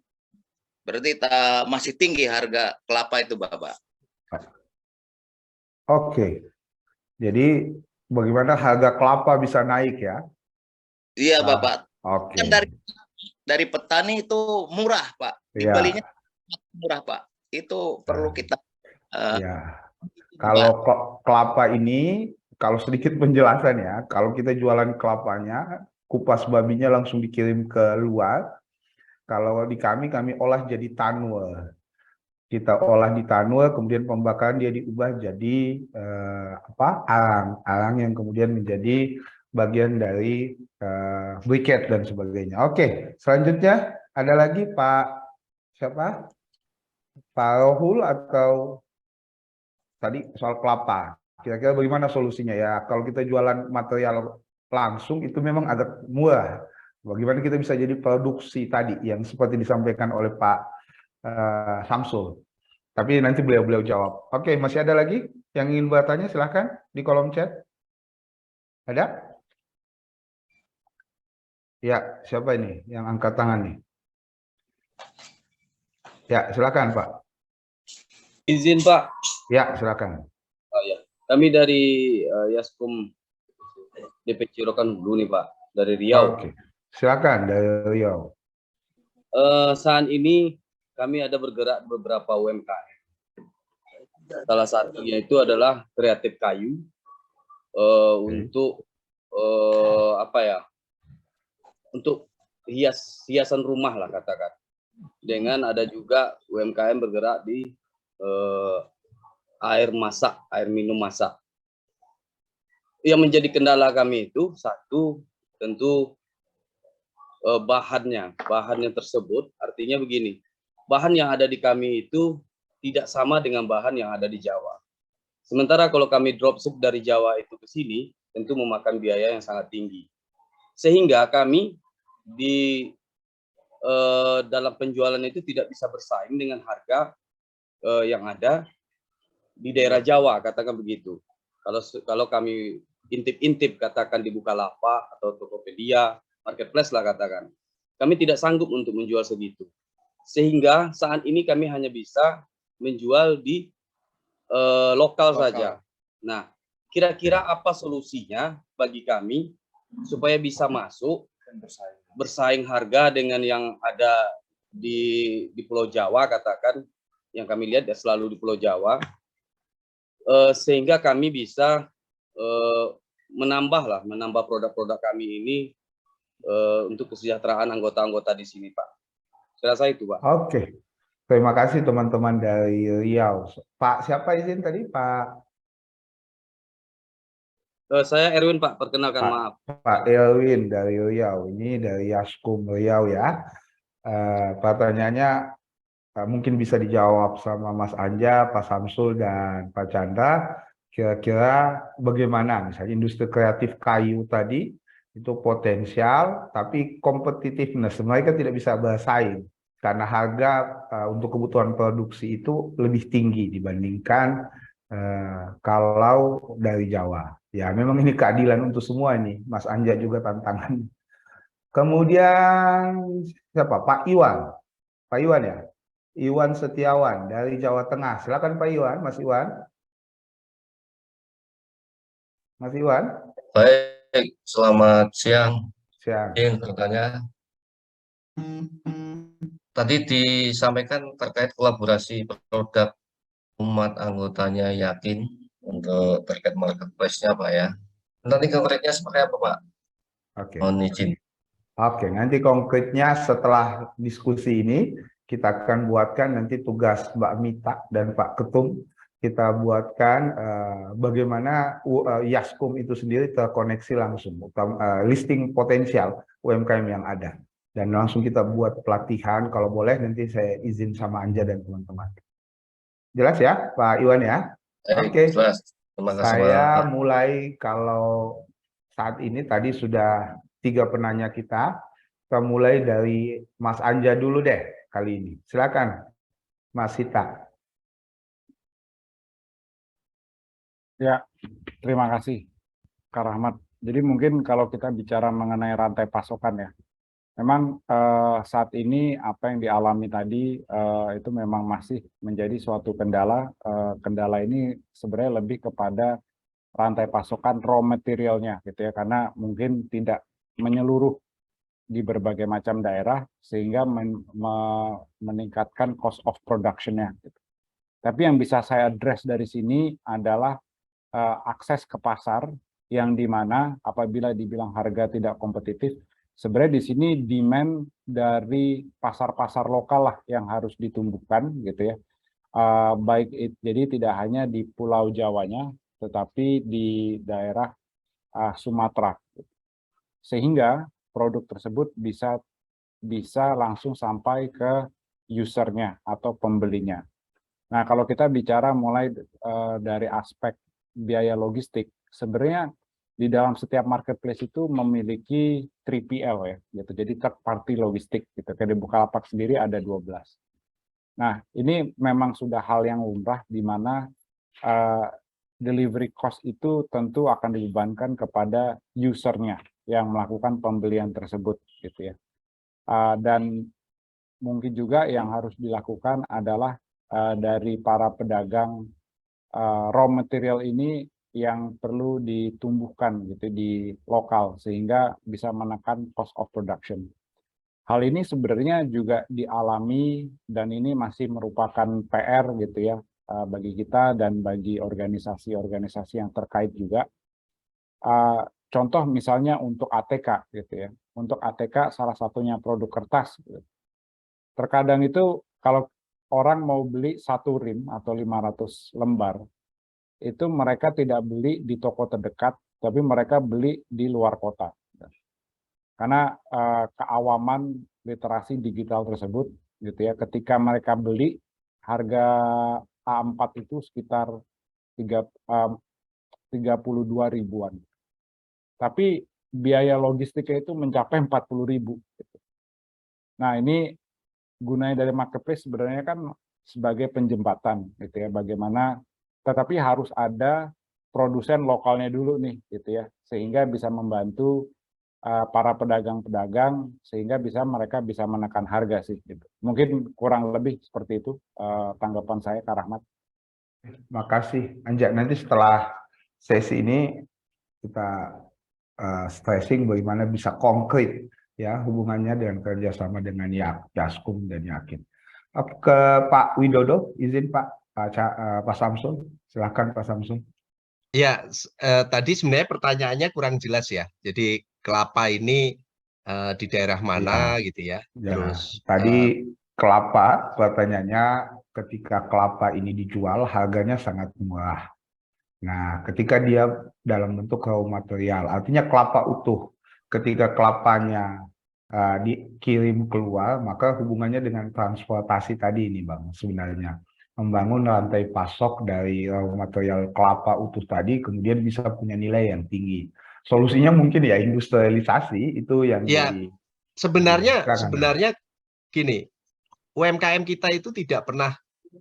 Berarti masih tinggi harga kelapa itu, Bapak. Oke. Jadi bagaimana harga kelapa bisa naik ya? Iya, Bapak. Oke. Kan dari petani itu murah, Pak. Dibelinya murah, Pak. Itu perlu kita ya. Kalau kelapa ini, kalau sedikit penjelasan ya, kalau kita jualan kelapanya, kupas babinya langsung dikirim ke luar. Kalau di kami olah jadi tanur. Kita olah di tanur, kemudian pembakaran dia diubah jadi arang yang kemudian menjadi bagian dari briket dan sebagainya. Oke, selanjutnya ada lagi Pak siapa? Pak Rohul atau tadi soal kelapa. Kira-kira bagaimana solusinya ya? Kalau kita jualan material langsung itu memang agak murah. Bagaimana kita bisa jadi produksi tadi yang seperti disampaikan oleh Pak Samsul. Tapi nanti beliau jawab. Oke, masih ada lagi yang ingin bertanya? Silahkan di kolom chat. Ada? Ya, siapa ini yang angkat tangan nih? Ya, silakan Pak. Izin Pak. Ya, silakan. Oh, ya. Kami dari Yaskum DPC Rokan Hulu nih Pak, dari Riau. Oke, silakan dari Riau. Saat ini kami ada bergerak beberapa UMKM. Salah satunya itu adalah kreatif kayu untuk apa ya? Untuk hiasan rumah lah katakan. Dengan ada juga UMKM bergerak di air masak, air minum masak. Yang menjadi kendala kami itu satu tentu bahannya tersebut, artinya begini, bahan yang ada di kami itu tidak sama dengan bahan yang ada di Jawa. Sementara kalau kami dropship dari Jawa itu ke sini tentu memakan biaya yang sangat tinggi, sehingga kami di dalam penjualan itu tidak bisa bersaing dengan harga yang ada di daerah Jawa, katakan begitu. Kalau kami intip-intip katakan di Bukalapak atau Tokopedia, marketplace lah katakan, kami tidak sanggup untuk menjual segitu. Sehingga saat ini kami hanya bisa menjual di lokal saja. Nah, kira-kira apa solusinya bagi kami supaya bisa masuk bersaing harga dengan yang ada di Pulau Jawa katakan, yang kami lihat ya selalu di Pulau Jawa, sehingga kami bisa menambah produk-produk kami ini untuk kesejahteraan anggota-anggota di sini, Pak. Saya rasa itu, Pak. Oke, terima kasih teman-teman dari Riau. Pak, siapa izin tadi? Pak Saya Erwin, Pak. Perkenalkan, maaf. Pak Erwin dari Riau. Ini dari Yaskum Riau ya. Pertanyaannya mungkin bisa dijawab sama Mas Anja, Pak Samsul, dan Pak Chandra. Kira-kira bagaimana misalnya industri kreatif kayu tadi itu potensial, tapi competitiveness mereka tidak bisa bersaing karena harga untuk kebutuhan produksi itu lebih tinggi dibandingkan kalau dari Jawa. Ya, memang ini keadilan untuk semua ini, Mas Anja juga tantangan. Kemudian siapa? Pak Iwan. Pak Iwan ya? Iwan Setiawan dari Jawa Tengah. Silakan Pak Iwan, Mas Iwan. Mas Iwan. Baik, selamat siang. Siang. Ingin bertanya, tadi disampaikan terkait kolaborasi produk umat anggotanya Yakin untuk terkait marketplace-nya Pak ya. Nanti konkretnya seperti apa Pak? Oke. Mohon izin. Oke, nanti konkretnya setelah diskusi ini kita akan buatkan nanti tugas Mbak Mita dan Pak Ketum, kita buatkan bagaimana Yaskum itu sendiri terkoneksi langsung, listing potensial UMKM yang ada. Dan langsung kita buat pelatihan, kalau boleh nanti saya izin sama Anja dan teman-teman. Jelas ya Pak Iwan ya? Oke, jelas. Terima kasih saya Pak. mulai kalau saat ini tadi sudah 3 penanya kita mulai dari Mas Anja dulu deh kali ini. Silakan Mas Sita. Ya, terima kasih Kak Rahmat. Jadi mungkin kalau kita bicara mengenai rantai pasokan ya, memang saat ini apa yang dialami tadi itu memang masih menjadi suatu kendala. Kendala ini sebenarnya lebih kepada rantai pasokan raw materialnya gitu ya, karena mungkin tidak menyeluruh di berbagai macam daerah sehingga meningkatkan cost of production-nya. Gitu. Tapi yang bisa saya address dari sini adalah akses ke pasar yang dimana apabila dibilang harga tidak kompetitif, sebenarnya di sini demand dari pasar-pasar lokal lah yang harus ditumbuhkan gitu ya. Jadi tidak hanya di Pulau Jawanya, tetapi di daerah Sumatera. Sehingga produk tersebut bisa langsung sampai ke usernya atau pembelinya. Nah, kalau kita bicara mulai dari aspek biaya logistik, sebenarnya di dalam setiap marketplace itu memiliki 3PL ya, gitu. Jadi third party logistik gitu. Kayak di Bukalapak sendiri ada 12. Nah, ini memang sudah hal yang lumrah di mana delivery cost itu tentu akan dibebankan kepada usernya yang melakukan pembelian tersebut, gitu ya. Dan mungkin juga yang harus dilakukan adalah dari para pedagang raw material ini yang perlu ditumbuhkan gitu di lokal sehingga bisa menekan cost of production. Hal ini sebenarnya juga dialami dan ini masih merupakan PR gitu ya bagi kita dan bagi organisasi-organisasi yang terkait juga. Contoh misalnya untuk ATK gitu ya. Untuk ATK salah satunya produk kertas. Gitu. Terkadang itu kalau orang mau beli 1 rim atau 500 lembar, itu mereka tidak beli di toko terdekat, tapi mereka beli di luar kota. Karena keawaman literasi digital tersebut, gitu ya, ketika mereka beli harga A4 itu sekitar 32 ribuan. Tapi biaya logistiknya itu mencapai 40 ribu. Gitu. Nah ini gunanya dari marketplace sebenarnya kan sebagai penjembatan, gitu ya, bagaimana, tetapi harus ada produsen lokalnya dulu nih, gitu ya, sehingga bisa membantu para pedagang-pedagang sehingga mereka bisa menekan harga sih. Gitu. Mungkin kurang lebih seperti itu tanggapan saya, Kak Rahmat. Makasih, Anja. Nanti setelah sesi ini kita stressing bagaimana bisa konkret ya hubungannya dengan kerjasama dengan Yaskum dan Yakin. Ke Pak Widodo, izin Pak Samsul, silakan Pak Samsul. Ya, tadi sebenarnya pertanyaannya kurang jelas ya. Jadi kelapa ini di daerah mana gitu ya. Terus tadi kelapa, pertanyaannya ketika kelapa ini dijual harganya sangat murah. Nah, ketika dia dalam bentuk raw material, artinya kelapa utuh. Ketika kelapanya dikirim keluar, maka hubungannya dengan transportasi tadi ini, Bang, sebenarnya. Membangun rantai pasok dari raw material kelapa utuh tadi, kemudian bisa punya nilai yang tinggi. Solusinya mungkin ya industrialisasi, itu yang ya, jadi... sebenarnya gini, UMKM kita itu tidak pernah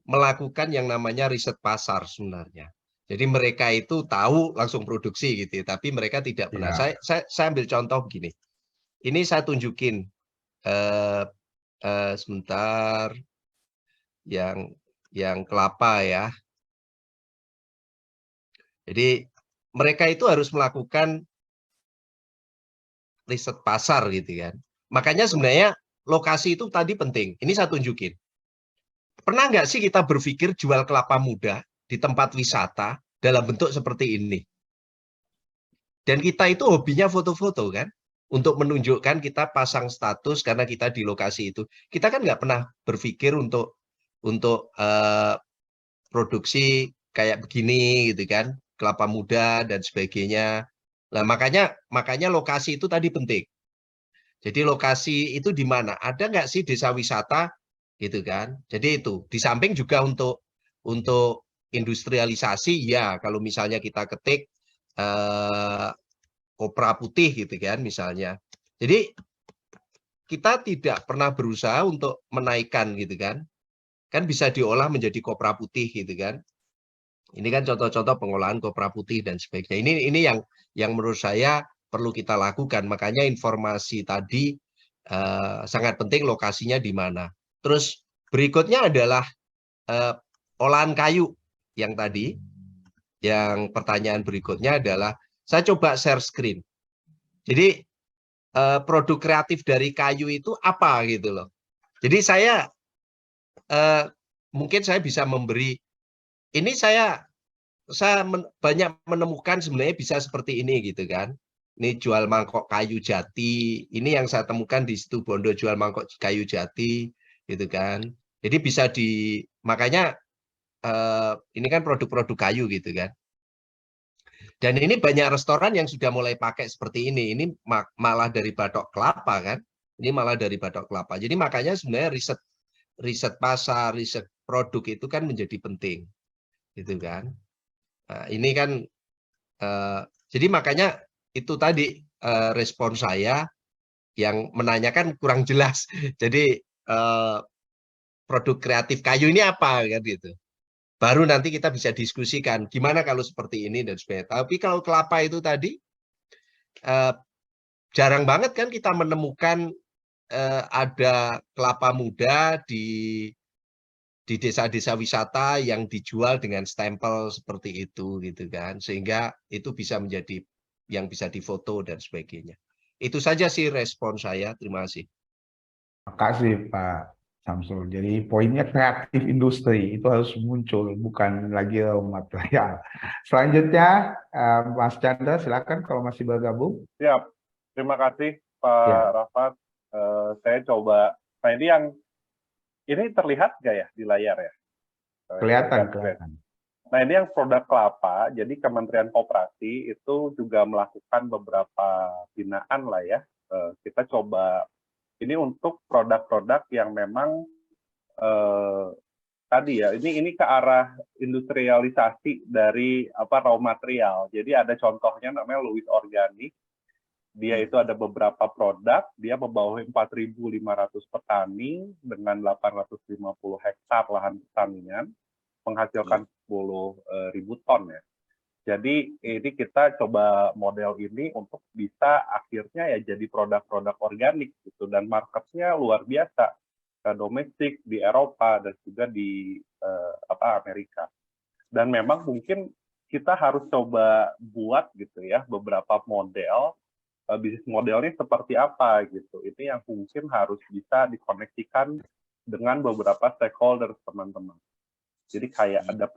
melakukan yang namanya riset pasar sebenarnya. Jadi mereka itu tahu langsung produksi gitu, tapi mereka tidak pernah. Saya ambil contoh begini. Ini saya tunjukin sebentar yang kelapa ya. Jadi mereka itu harus melakukan riset pasar gitu kan. Makanya sebenarnya lokasi itu tadi penting. Ini saya tunjukin. Pernah nggak sih kita berpikir jual kelapa muda di tempat wisata dalam bentuk seperti ini? Dan kita itu hobinya foto-foto kan? Untuk menunjukkan kita pasang status karena kita di lokasi itu. Kita kan nggak pernah berpikir untuk produksi kayak begini gitu kan, kelapa muda dan sebagainya. Nah, makanya lokasi itu tadi penting. Jadi lokasi itu di mana? Ada nggak sih desa wisata gitu kan? Jadi itu di samping juga untuk industrialisasi ya. Kalau misalnya kita ketik kopra putih gitu kan misalnya. Jadi kita tidak pernah berusaha untuk menaikkan gitu kan. Kan bisa diolah menjadi kopra putih gitu kan. Ini kan contoh-contoh pengolahan kopra putih dan sebagainya. Ini yang menurut saya perlu kita lakukan. Makanya informasi tadi sangat penting lokasinya di mana. Terus berikutnya adalah olahan kayu yang tadi. Yang pertanyaan berikutnya adalah saya coba share screen. Jadi produk kreatif dari kayu itu apa gitu loh. Jadi saya mungkin saya bisa memberi ini saya banyak menemukan sebenarnya bisa seperti ini gitu kan. Ini jual mangkok kayu jati. Ini yang saya temukan di situ Bondo jual mangkok kayu jati gitu kan. Jadi bisa makanya ini kan produk-produk kayu gitu kan. Dan ini banyak restoran yang sudah mulai pakai seperti ini. Ini malah dari batok kelapa kan. Ini malah dari batok kelapa. Jadi makanya sebenarnya riset pasar, riset produk itu kan menjadi penting. Gitu kan. Nah, ini kan jadi makanya itu tadi respon saya yang menanyakan kurang jelas. Jadi produk kreatif kayu ini apa kan gitu. Baru nanti kita bisa diskusikan gimana kalau seperti ini dan sebagainya. Tapi kalau kelapa itu tadi jarang banget kan kita menemukan ada kelapa muda di desa-desa wisata yang dijual dengan stempel seperti itu gitu kan, sehingga itu bisa menjadi yang bisa difoto dan sebagainya. Itu saja sih respon saya. Terima kasih. Makasih Pak Samsul. Jadi poinnya kreatif industri itu harus muncul, bukan lagi raw material. Selanjutnya Mas Chandra, silakan kalau masih bergabung. Siap. Terima kasih Pak Ya. Rafat. Saya coba. Nah ini terlihat nggak ya di layar ya? Kelihatan. Nah ini yang produk kelapa. Jadi Kementerian Koperasi itu juga melakukan beberapa binaan lah ya. Kita coba ini untuk produk-produk yang memang tadi ya. Ini ke arah industrialisasi dari raw material. Jadi ada contohnya namanya Louis Organic. Dia itu ada beberapa produk, dia membawahi 4.500 petani dengan 850 hektar lahan pertanian, menghasilkan 10.000 ton ya. Jadi ini kita coba model ini untuk bisa akhirnya ya jadi produk-produk organik gitu, dan marketnya luar biasa, ke domestik di Eropa dan juga di Amerika. Dan memang mungkin kita harus coba buat gitu ya beberapa model. Bisnis modelnya seperti apa gitu. Ini yang mungkin harus bisa dikoneksikan dengan beberapa stakeholder teman-teman. Jadi kayak ada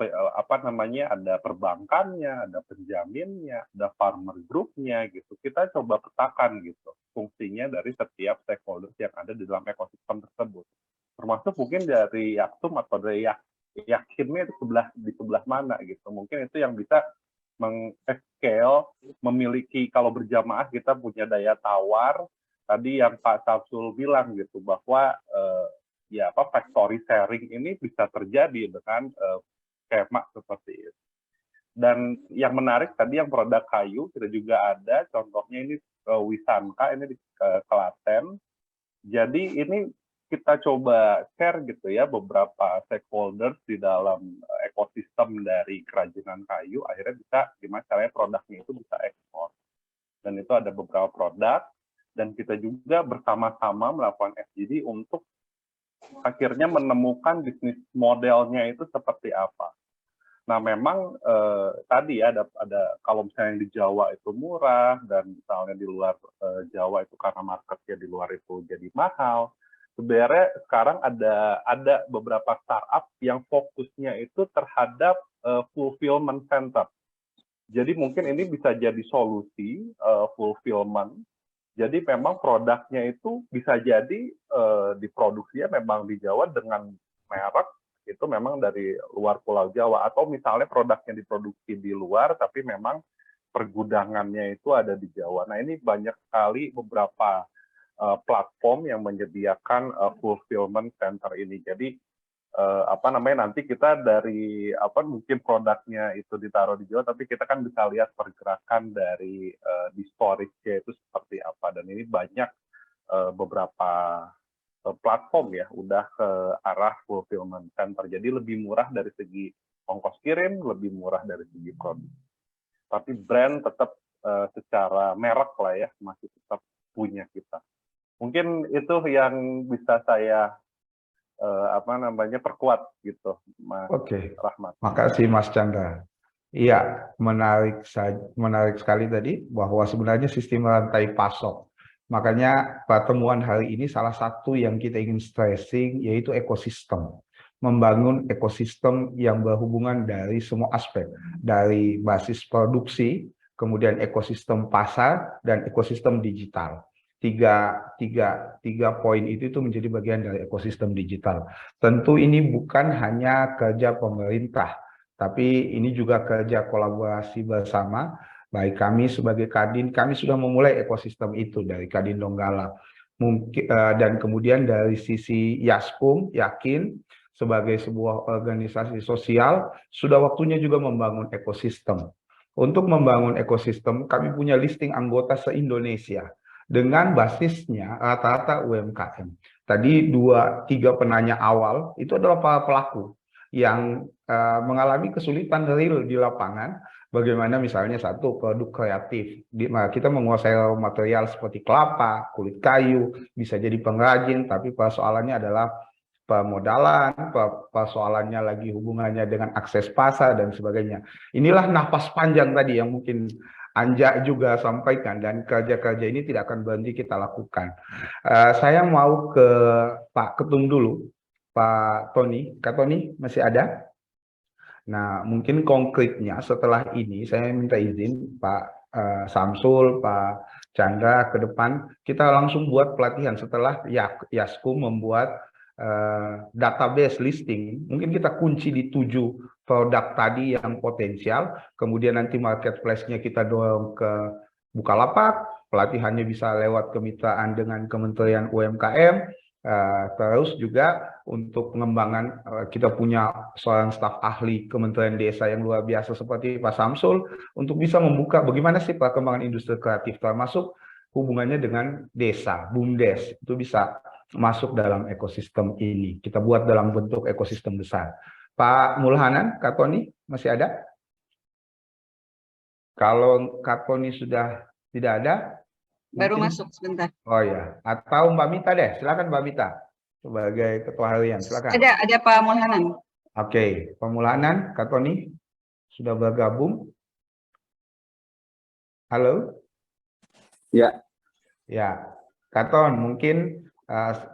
ada perbankannya, ada penjaminnya, ada farmer group-nya gitu. Kita coba petakan gitu fungsinya dari setiap stakeholder yang ada di dalam ekosistem tersebut. Termasuk mungkin dari Yaksum atau dari Yakinnya di sebelah mana gitu. Mungkin itu yang bisa meng-scale, memiliki, kalau berjamaah kita punya daya tawar. Tadi yang Pak Samsul bilang gitu, bahwa factory sharing ini bisa terjadi dengan skema seperti itu. Dan yang menarik tadi yang produk kayu, kita juga ada, contohnya ini Wisanka, ini di Klaten. Jadi ini kita coba share gitu ya beberapa stakeholders di dalam ekosistem dari kerajinan kayu, akhirnya bisa gimana caranya produknya itu bisa ekspor. Dan itu ada beberapa produk, dan kita juga bersama-sama melakukan FGD untuk akhirnya menemukan bisnis modelnya itu seperti apa. Nah memang tadi ya ada kalau misalnya di Jawa itu murah, dan misalnya di luar Jawa itu karena marketnya di luar itu jadi mahal. Sebenarnya sekarang ada beberapa startup yang fokusnya itu terhadap fulfillment center. Jadi mungkin ini bisa jadi solusi fulfillment. Jadi memang produknya itu bisa jadi diproduksinya memang di Jawa dengan merek itu memang dari luar Pulau Jawa, atau misalnya produknya diproduksi di luar tapi memang pergudangannya itu ada di Jawa. Nah ini banyak sekali beberapa platform yang menyediakan fulfillment center ini. Jadi nanti kita dari mungkin produknya itu ditaruh di Jawa, tapi kita kan bisa lihat pergerakan dari di storage-nya itu seperti apa. Dan ini banyak beberapa platform ya udah ke arah fulfillment center. Jadi lebih murah dari segi ongkos kirim, lebih murah dari segi produk. Tapi brand tetap secara merek lah ya masih tetap punya kita. Mungkin itu yang bisa saya perkuat gitu, Mas Rahmat. Makasih Mas Chandra. Iya, menarik sekali tadi bahwa sebenarnya sistem rantai pasok. Makanya pertemuan hari ini salah satu yang kita ingin stressing yaitu ekosistem. Membangun ekosistem yang berhubungan dari semua aspek, dari basis produksi, kemudian ekosistem pasar, dan ekosistem digital. Tiga poin itu menjadi bagian dari ekosistem digital. Tentu ini bukan hanya kerja pemerintah, tapi ini juga kerja kolaborasi bersama. Baik kami sebagai Kadin, kami sudah memulai ekosistem itu dari Kadin Donggala. Dan kemudian dari sisi Yaskum, Yakin, sebagai sebuah organisasi sosial, sudah waktunya juga membangun ekosistem. Untuk membangun ekosistem, kami punya listing anggota se-Indonesia. Dengan basisnya rata-rata UMKM. Tadi 2-3 penanya awal itu adalah para pelaku yang mengalami kesulitan real di lapangan. Bagaimana misalnya satu produk kreatif, kita menguasai raw material seperti kelapa, kulit kayu, bisa jadi pengrajin, tapi persoalannya adalah pemodalan, persoalannya lagi hubungannya dengan akses pasar dan sebagainya. Inilah nafas panjang tadi yang mungkin Anja juga sampaikan, dan kerja-kerja ini tidak akan berhenti kita lakukan. Saya mau ke Pak Ketum dulu, Pak Tony. Kak Tony masih ada? Nah, mungkin konkretnya setelah ini saya minta izin Pak Samsul, Pak Chandra, ke depan kita langsung buat pelatihan setelah Yaskum membuat database listing. Mungkin kita kunci di 7 produk tadi yang potensial, kemudian nanti marketplace-nya kita dorong ke Bukalapak, pelatihannya bisa lewat kemitraan dengan Kementerian UMKM, terus juga untuk pengembangan kita punya seorang staf ahli Kementerian Desa yang luar biasa seperti Pak Samsul untuk bisa membuka bagaimana sih perkembangan industri kreatif termasuk hubungannya dengan desa, BUMDes itu bisa masuk dalam ekosistem ini. Kita buat dalam bentuk ekosistem besar. Pak Mulhanan, Kak Tony masih ada? Kalau Kak Tony sudah tidak ada, Baru mungkin masuk sebentar. Oh ya, atau Mbak Mita deh, silakan Mbak Mita sebagai ketua harian, silakan. Ada Pak Mulhanan. Oke, Pemulanan, Kak Tony sudah bergabung. Halo? Ya. Ya, Kak Ton, mungkin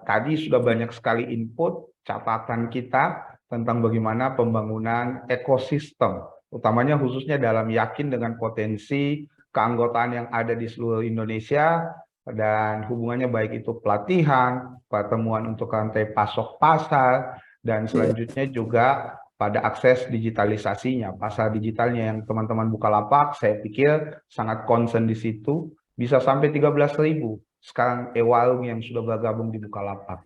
tadi sudah banyak sekali input, catatan kita tentang bagaimana pembangunan ekosistem, utamanya khususnya dalam yakin dengan potensi keanggotaan yang ada di seluruh Indonesia, dan hubungannya baik itu pelatihan, pertemuan untuk rantai pasok pasar, dan selanjutnya juga pada akses digitalisasinya, pasar digitalnya yang teman-teman Bukalapak, saya pikir sangat concern di situ, bisa sampai 13.000 sekarang e-warung yang sudah bergabung di Bukalapak.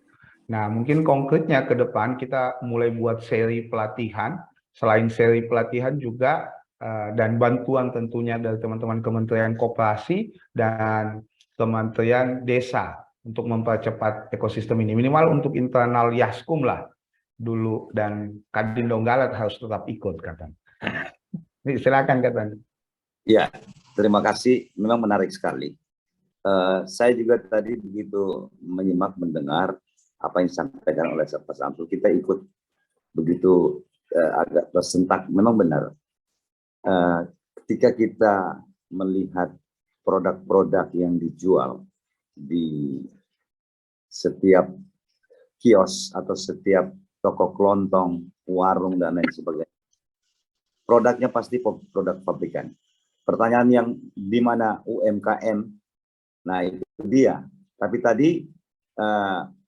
Nah, mungkin konkretnya ke depan kita mulai buat seri pelatihan, selain seri pelatihan juga dan bantuan tentunya dari teman-teman Kementerian Koperasi dan Kementerian Desa untuk mempercepat ekosistem ini. Minimal untuk internal Yaskum lah dulu, dan Kadin Donggala harus tetap ikut katanya. Silakan katanya. Ya, terima kasih. Memang menarik sekali. Saya juga tadi begitu menyimak, mendengar apa yang disampaikan oleh Pak Samsul. Kita ikut begitu agak tersentak. Memang benar. Ketika kita melihat produk-produk yang dijual di setiap kios atau setiap toko kelontong, warung, dan lain sebagainya, produknya pasti produk pabrikan. Pertanyaan yang di mana UMKM, nah itu dia. Tapi tadi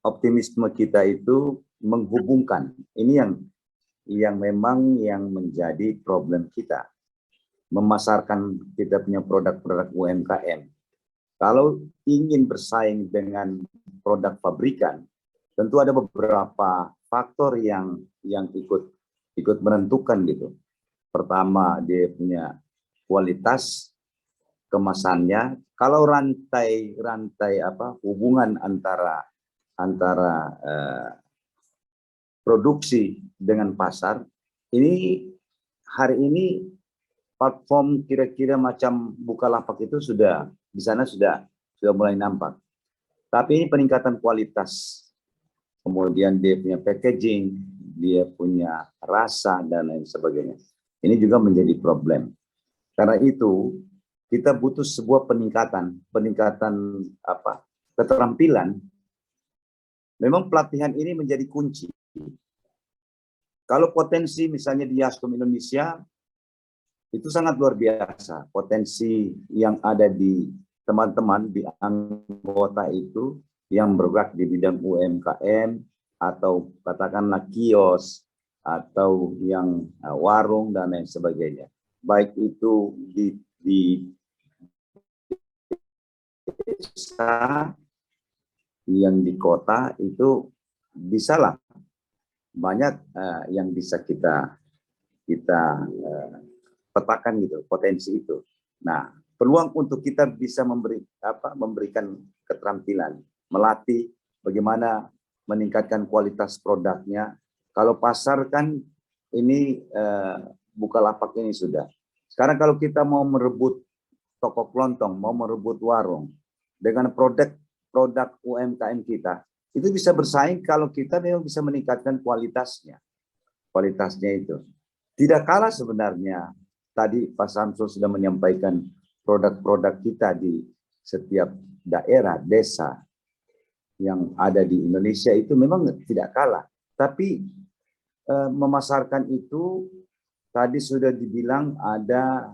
optimisme kita itu menghubungkan. Ini yang memang yang menjadi problem kita. Memasarkan kita punya produk-produk UMKM. Kalau ingin bersaing dengan produk pabrikan, tentu ada beberapa faktor yang ikut menentukan gitu. Pertama, dia punya kualitas kemasannya. Kalau rantai hubungan antara produksi dengan pasar ini, hari ini platform kira-kira macam Bukalapak itu sudah di sana sudah mulai nampak. Tapi ini peningkatan kualitas, kemudian dia punya packaging, dia punya rasa, dan lain sebagainya. Ini juga menjadi problem. Karena itu kita butuh sebuah peningkatan keterampilan. Memang pelatihan ini menjadi kunci. Kalau potensi misalnya di Yaskum Indonesia itu sangat luar biasa. Potensi yang ada di teman-teman di anggota itu yang bergerak di bidang UMKM atau katakanlah kios atau yang warung dan lain sebagainya. Baik itu di desa yang di kota itu bisalah banyak yang bisa kita petakan gitu potensi itu. Nah, peluang untuk kita bisa memberikan keterampilan, melatih bagaimana meningkatkan kualitas produknya. Kalau pasar kan ini Bukalapak ini sudah. Sekarang kalau kita mau merebut toko kelontong, mau merebut warung dengan produk UMKM kita, itu bisa bersaing kalau kita memang bisa meningkatkan kualitasnya. Kualitasnya itu tidak kalah sebenarnya. Tadi Pak Samsul sudah menyampaikan produk-produk kita di setiap daerah, desa yang ada di Indonesia itu memang tidak kalah. Tapi memasarkan itu tadi sudah dibilang ada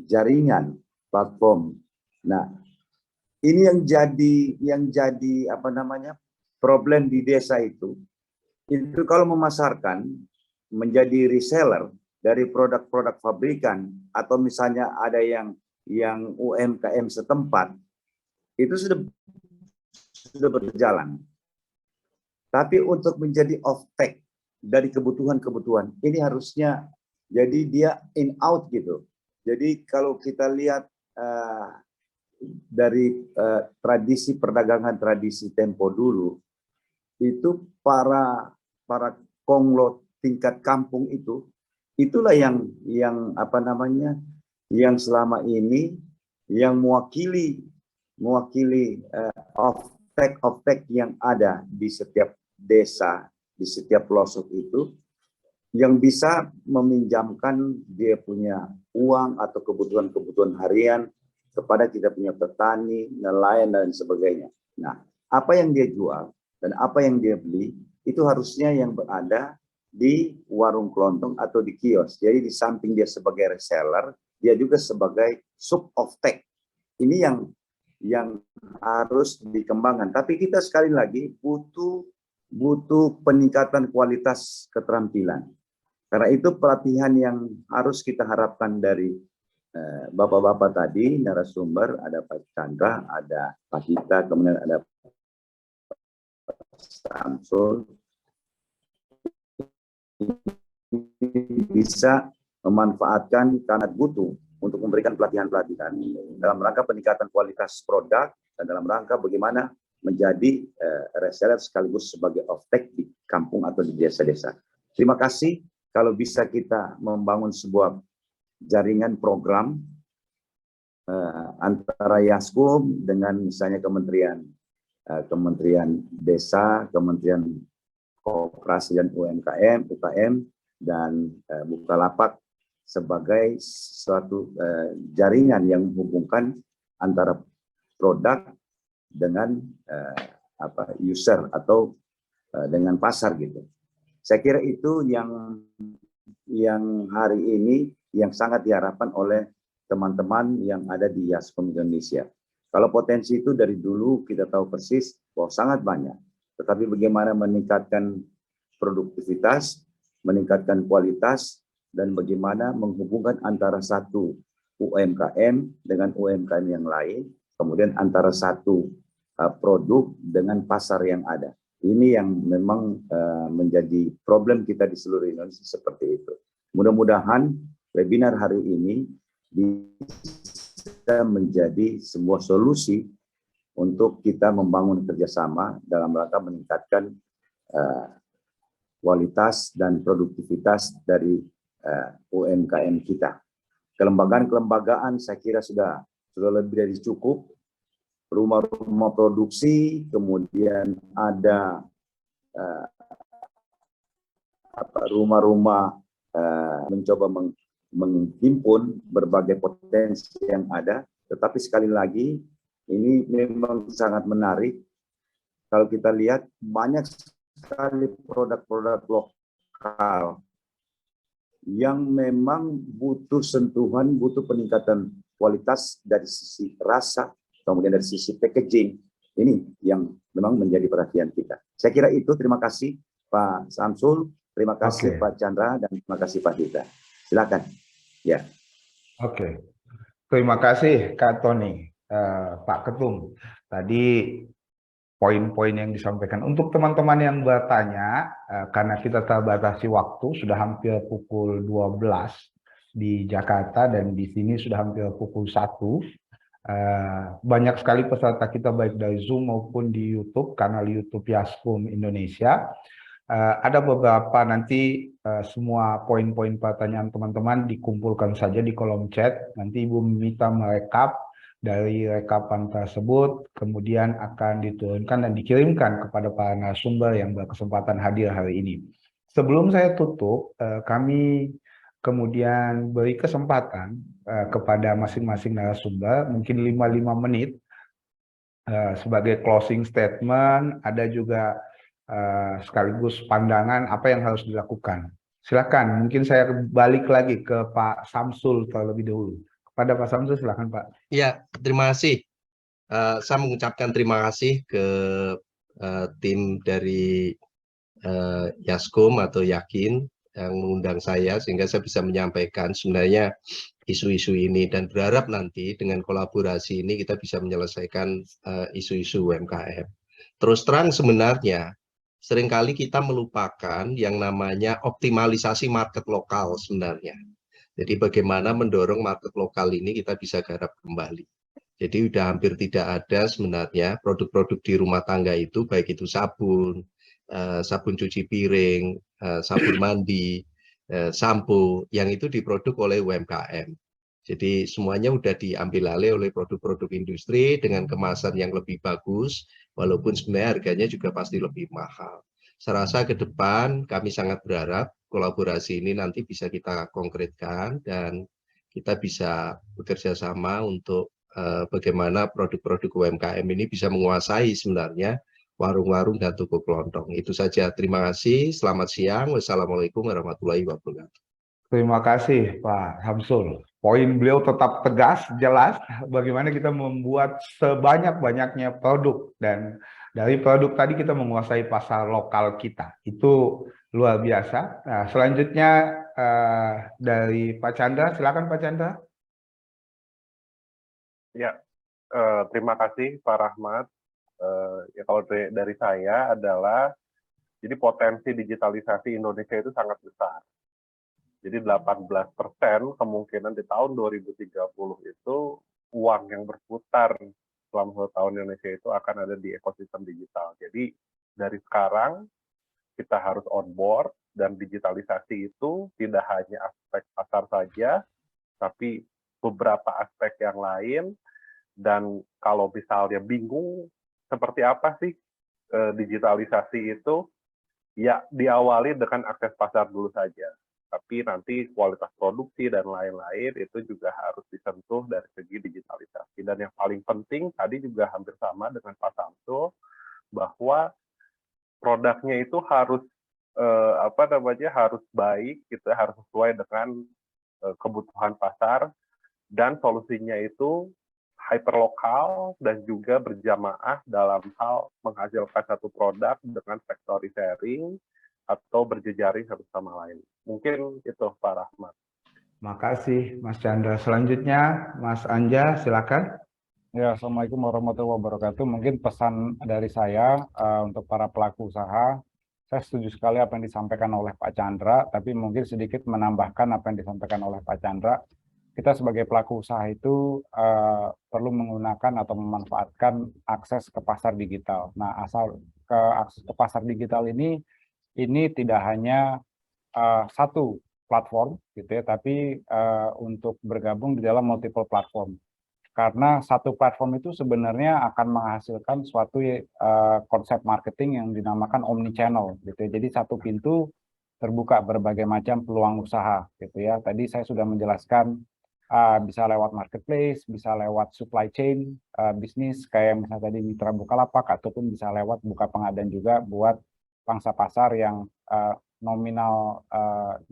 jaringan platform. Nah, ini yang jadi apa namanya problem di desa itu kalau memasarkan menjadi reseller dari produk-produk pabrikan atau misalnya ada yang UMKM setempat itu sudah berjalan. Tapi untuk menjadi off-take dari kebutuhan-kebutuhan ini harusnya jadi dia in out gitu. Jadi kalau kita lihat dari tradisi perdagangan tradisi tempo dulu itu para konglo tingkat kampung itulah yang apa namanya yang selama ini yang mewakili off-take yang ada di setiap desa, di setiap pelosok itu yang bisa meminjamkan dia punya uang atau kebutuhan-kebutuhan harian kepada kita punya petani, nelayan dan sebagainya. Nah, apa yang dia jual dan apa yang dia beli itu harusnya yang berada di warung kelontong atau di kios. Jadi di samping dia sebagai reseller, dia juga sebagai sub off-take. Ini yang harus dikembangkan. Tapi kita sekali lagi butuh peningkatan kualitas keterampilan. Karena itu pelatihan yang harus kita harapkan dari bapak-bapak tadi, narasumber, ada Pak Chandra, ada Pak Hita, kemudian ada Pak Samsul, bisa memanfaatkan karena butuh untuk memberikan pelatihan-pelatihan dalam rangka peningkatan kualitas produk dan dalam rangka bagaimana menjadi reseller sekaligus sebagai off-take di kampung atau di desa-desa. Terima kasih. Kalau bisa kita membangun sebuah jaringan program antara Yaskum dengan misalnya Kementerian Desa, Kementerian Koperasi dan UKM, dan Bukalapak sebagai suatu jaringan yang menghubungkan antara produk dengan user atau dengan pasar gitu. Saya kira itu yang hari ini yang sangat diharapkan oleh teman-teman yang ada di Yaskum Indonesia. Kalau potensi itu dari dulu kita tahu persis bahwa sangat banyak. Tetapi bagaimana meningkatkan produktivitas, meningkatkan kualitas, dan bagaimana menghubungkan antara satu UMKM dengan UMKM yang lain, kemudian antara satu produk dengan pasar yang ada. Ini yang memang menjadi problem kita di seluruh Indonesia seperti itu. Mudah-mudahan webinar hari ini bisa menjadi sebuah solusi untuk kita membangun kerjasama dalam rangka meningkatkan kualitas dan produktivitas dari UMKM kita. Kelembagaan saya kira sudah lebih dari cukup. Rumah-rumah produksi, kemudian ada rumah-rumah mencoba menghimpun berbagai potensi yang ada. Tetapi sekali lagi, ini memang sangat menarik. Kalau kita lihat, banyak sekali produk-produk lokal yang memang butuh sentuhan, butuh peningkatan kualitas dari sisi rasa, kemudian dari sisi packaging. Ini yang memang menjadi perhatian kita. Saya kira itu. Terima kasih Pak Samsul, terima kasih Pak Chandra, dan terima kasih Pak Dita. Silakan. Ya. Oke. Terima kasih Kak Tony, Pak Ketum. Tadi poin-poin yang disampaikan. Untuk teman-teman yang bertanya, karena kita terbatasi waktu, sudah hampir pukul 12 di Jakarta dan di sini sudah hampir pukul 1. Banyak sekali peserta kita baik dari Zoom maupun di YouTube, kanal YouTube Yaskum Indonesia. Ada beberapa nanti semua poin-poin pertanyaan teman-teman dikumpulkan saja di kolom chat. Nanti Ibu meminta merekap dari rekapan tersebut, kemudian akan diturunkan dan dikirimkan kepada para narasumber yang berkesempatan hadir hari ini. Sebelum saya tutup, kami kemudian beri kesempatan kepada masing-masing narasumber, mungkin 5 menit sebagai closing statement, ada juga sekaligus pandangan apa yang harus dilakukan. Silakan, mungkin saya balik lagi ke Pak Samsul terlebih dahulu. Kepada Pak Samsul, silakan Pak. Ya, terima kasih. Saya mengucapkan terima kasih ke tim dari Yaskum atau Yakin yang mengundang saya sehingga saya bisa menyampaikan sebenarnya isu-isu ini dan berharap nanti dengan kolaborasi ini kita bisa menyelesaikan isu-isu UMKM. Terus terang sebenarnya seringkali kita melupakan yang namanya optimalisasi market lokal sebenarnya. Jadi bagaimana mendorong market lokal ini kita bisa garap kembali. Jadi udah hampir tidak ada sebenarnya produk-produk di rumah tangga itu, baik itu sabun, sabun cuci piring, sabun mandi, sampo, yang itu diproduk oleh UMKM. Jadi semuanya udah diambil alih oleh produk-produk industri dengan kemasan yang lebih bagus, walaupun sebenarnya harganya juga pasti lebih mahal. Saya rasa ke depan kami sangat berharap kolaborasi ini nanti bisa kita konkretkan dan kita bisa bekerja sama untuk bagaimana produk-produk UMKM ini bisa menguasai sebenarnya warung-warung dan toko kelontong. Itu saja. Terima kasih. Selamat siang. Wassalamualaikum warahmatullahi wabarakatuh. Terima kasih Pak Samsul. Poin beliau tetap tegas, jelas, bagaimana kita membuat sebanyak-banyaknya produk. Dan dari produk tadi kita menguasai pasar lokal kita. Itu luar biasa. Nah, selanjutnya dari Pak Chandra, silakan Pak Chandra. Ya, terima kasih Pak Rahmat. Ya kalau dari saya adalah, jadi potensi digitalisasi Indonesia itu sangat besar. Jadi 18% kemungkinan di tahun 2030 itu uang yang berputar selama 1 tahun Indonesia itu akan ada di ekosistem digital. Jadi dari sekarang kita harus on board, dan digitalisasi itu tidak hanya aspek pasar saja, tapi beberapa aspek yang lain. Dan kalau misalnya bingung seperti apa sih digitalisasi itu, ya diawali dengan akses pasar dulu saja. Tapi nanti kualitas produksi dan lain-lain itu juga harus disentuh dari segi digitalisasi. Dan yang paling penting tadi juga hampir sama dengan Pak Samsul, bahwa produknya itu harus harus baik, gitu, harus sesuai dengan kebutuhan pasar, dan solusinya itu hyperlokal dan juga berjamaah dalam hal menghasilkan satu produk dengan factory sharing atau berjejaring satu sama lain. Mungkin itu Pak Rahmat. Makasih Mas Chandra. Selanjutnya Mas Anja, silakan. Ya, Assalamualaikum warahmatullahi wabarakatuh. Mungkin pesan dari saya untuk para pelaku usaha, saya setuju sekali apa yang disampaikan oleh Pak Chandra, tapi mungkin sedikit menambahkan apa yang disampaikan oleh Pak Chandra. Kita sebagai pelaku usaha itu perlu menggunakan atau memanfaatkan akses ke pasar digital. Nah, akses ke pasar digital ini tidak hanya satu platform, gitu ya, tapi untuk bergabung di dalam multiple platform. Karena satu platform itu sebenarnya akan menghasilkan suatu konsep marketing yang dinamakan omnichannel, gitu ya. Jadi satu pintu terbuka berbagai macam peluang usaha, gitu ya. Tadi saya sudah menjelaskan bisa lewat marketplace, bisa lewat supply chain bisnis kayak misalnya tadi Mitra Bukalapak, ataupun bisa lewat buka pengadaan juga buat pangsa pasar yang nominal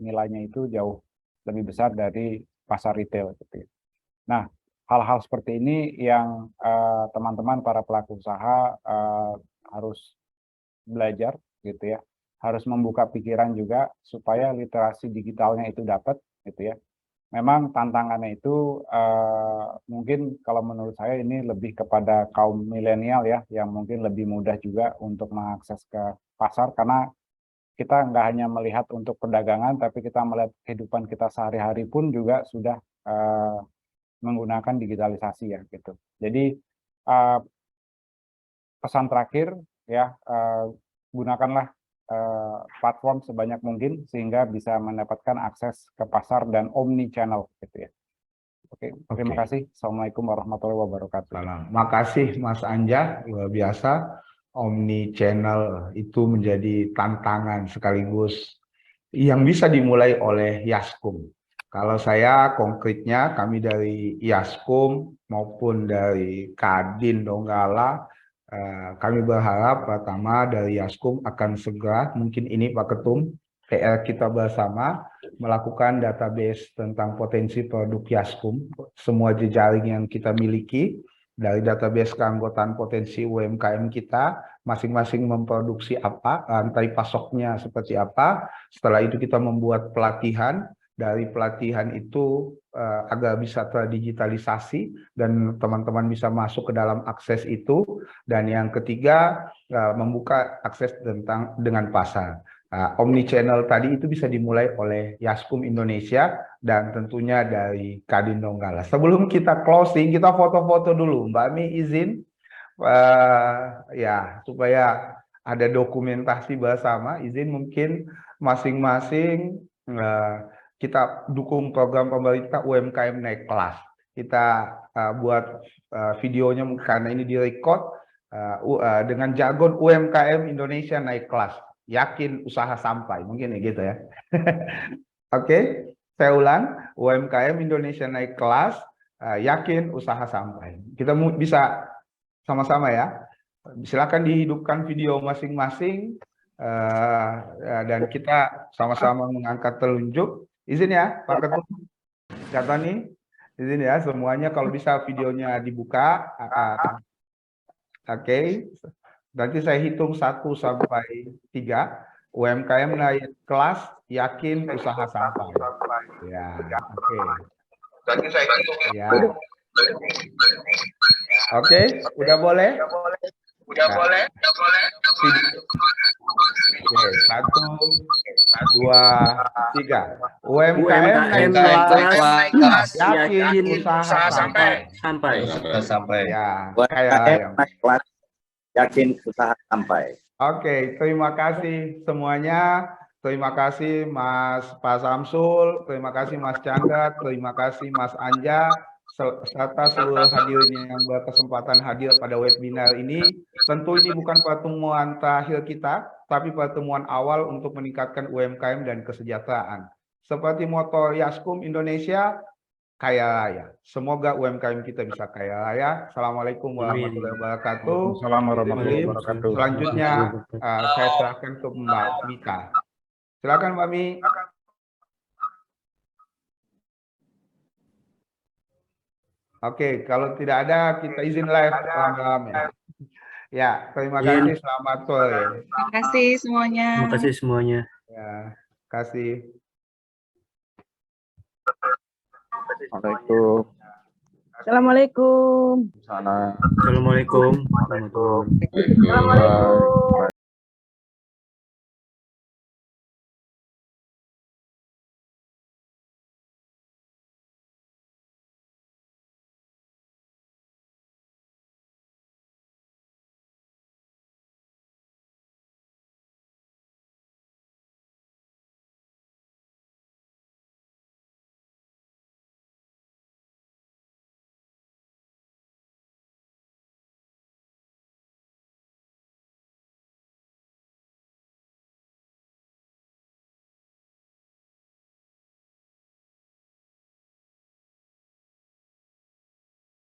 nilainya itu jauh lebih besar dari pasar retail, gitu ya. Nah, hal-hal seperti ini yang teman-teman para pelaku usaha harus belajar, gitu ya, harus membuka pikiran juga supaya literasi digitalnya itu dapat, gitu ya. Memang tantangannya itu mungkin kalau menurut saya ini lebih kepada kaum milenial ya, yang mungkin lebih mudah juga untuk mengakses ke pasar, karena kita nggak hanya melihat untuk perdagangan, tapi kita melihat kehidupan kita sehari-hari pun juga sudah menggunakan digitalisasi ya gitu. Jadi pesan terakhir ya, gunakanlah platform sebanyak mungkin sehingga bisa mendapatkan akses ke pasar dan omni channel gitu ya. Oke, terima kasih. Assalamualaikum warahmatullahi wabarakatuh. Makasih Mas Anja, luar biasa. Omni channel itu menjadi tantangan sekaligus yang bisa dimulai oleh Yaskum. Kalau saya konkretnya, kami dari Yaskum maupun dari Kadin Donggala, kami berharap pertama dari Yaskum akan segera, mungkin ini Pak Ketum, PR kita bersama melakukan database tentang potensi produk Yaskum, semua jejaring yang kita miliki, dari database keanggotaan potensi UMKM kita, masing-masing memproduksi apa, rantai pasoknya seperti apa. Setelah itu kita membuat pelatihan, dari pelatihan itu agar bisa terdigitalisasi dan teman-teman bisa masuk ke dalam akses itu. Dan yang ketiga, membuka akses dengan pasar. Omnichannel tadi itu bisa dimulai oleh Yaskum Indonesia dan tentunya dari Kadin Donggala. Sebelum kita closing, kita foto-foto dulu. Mbak Mi izin ya supaya ada dokumentasi bersama. Izin mungkin masing-masing kita dukung program pemerintah UMKM naik kelas. Kita buat videonya karena ini direcord dengan jargon UMKM Indonesia naik kelas. Yakin usaha sampai, mungkin ya gitu ya. Oke, saya ulang, UMKM Indonesia naik kelas, yakin usaha sampai. Kita bisa sama-sama ya. Silakan dihidupkan video masing-masing dan kita sama-sama mengangkat telunjuk. Izin ya, Pak Ketum, Kak Tony, izin ya semuanya kalau bisa videonya dibuka. Oke. Nanti saya hitung 1 sampai 3. UMKM naik kelas, yakin usaha sampai. Ya, oke. Nanti saya hitung ya. Oke, udah boleh? Udah boleh? Oke, 1, 2, 3. UMKM naik kelas, yakin usaha sampai. Ya, kayak naik kelas, yakin usaha sampai. Oke, terima kasih semuanya. Terima kasih Mas Pak Samsul, terima kasih Mas Chandra, terima kasih Mas Anja, serta seluruh hadirin yang berkesempatan hadir pada webinar ini. Tentu ini bukan pertemuan terakhir kita, tapi pertemuan awal untuk meningkatkan UMKM dan kesejahteraan. Seperti moto Yaskum Indonesia, kaya raya. Semoga UMKM kita bisa kaya raya. Assalamualaikum warahmatullahi wabarakatuh. Assalamualaikum warahmatullahi wabarakatuh. Selanjutnya saya serahkan ke Mbak Mita. Silakan Mbak Mi. Oke, kalau tidak ada kita izin live rame-rame. Ya, terima kasih. Selamat sore. Terima kasih semuanya. Terima kasih semuanya. Ya, kasih. Assalamualaikum. Assalamualaikum. Assalamualaikum.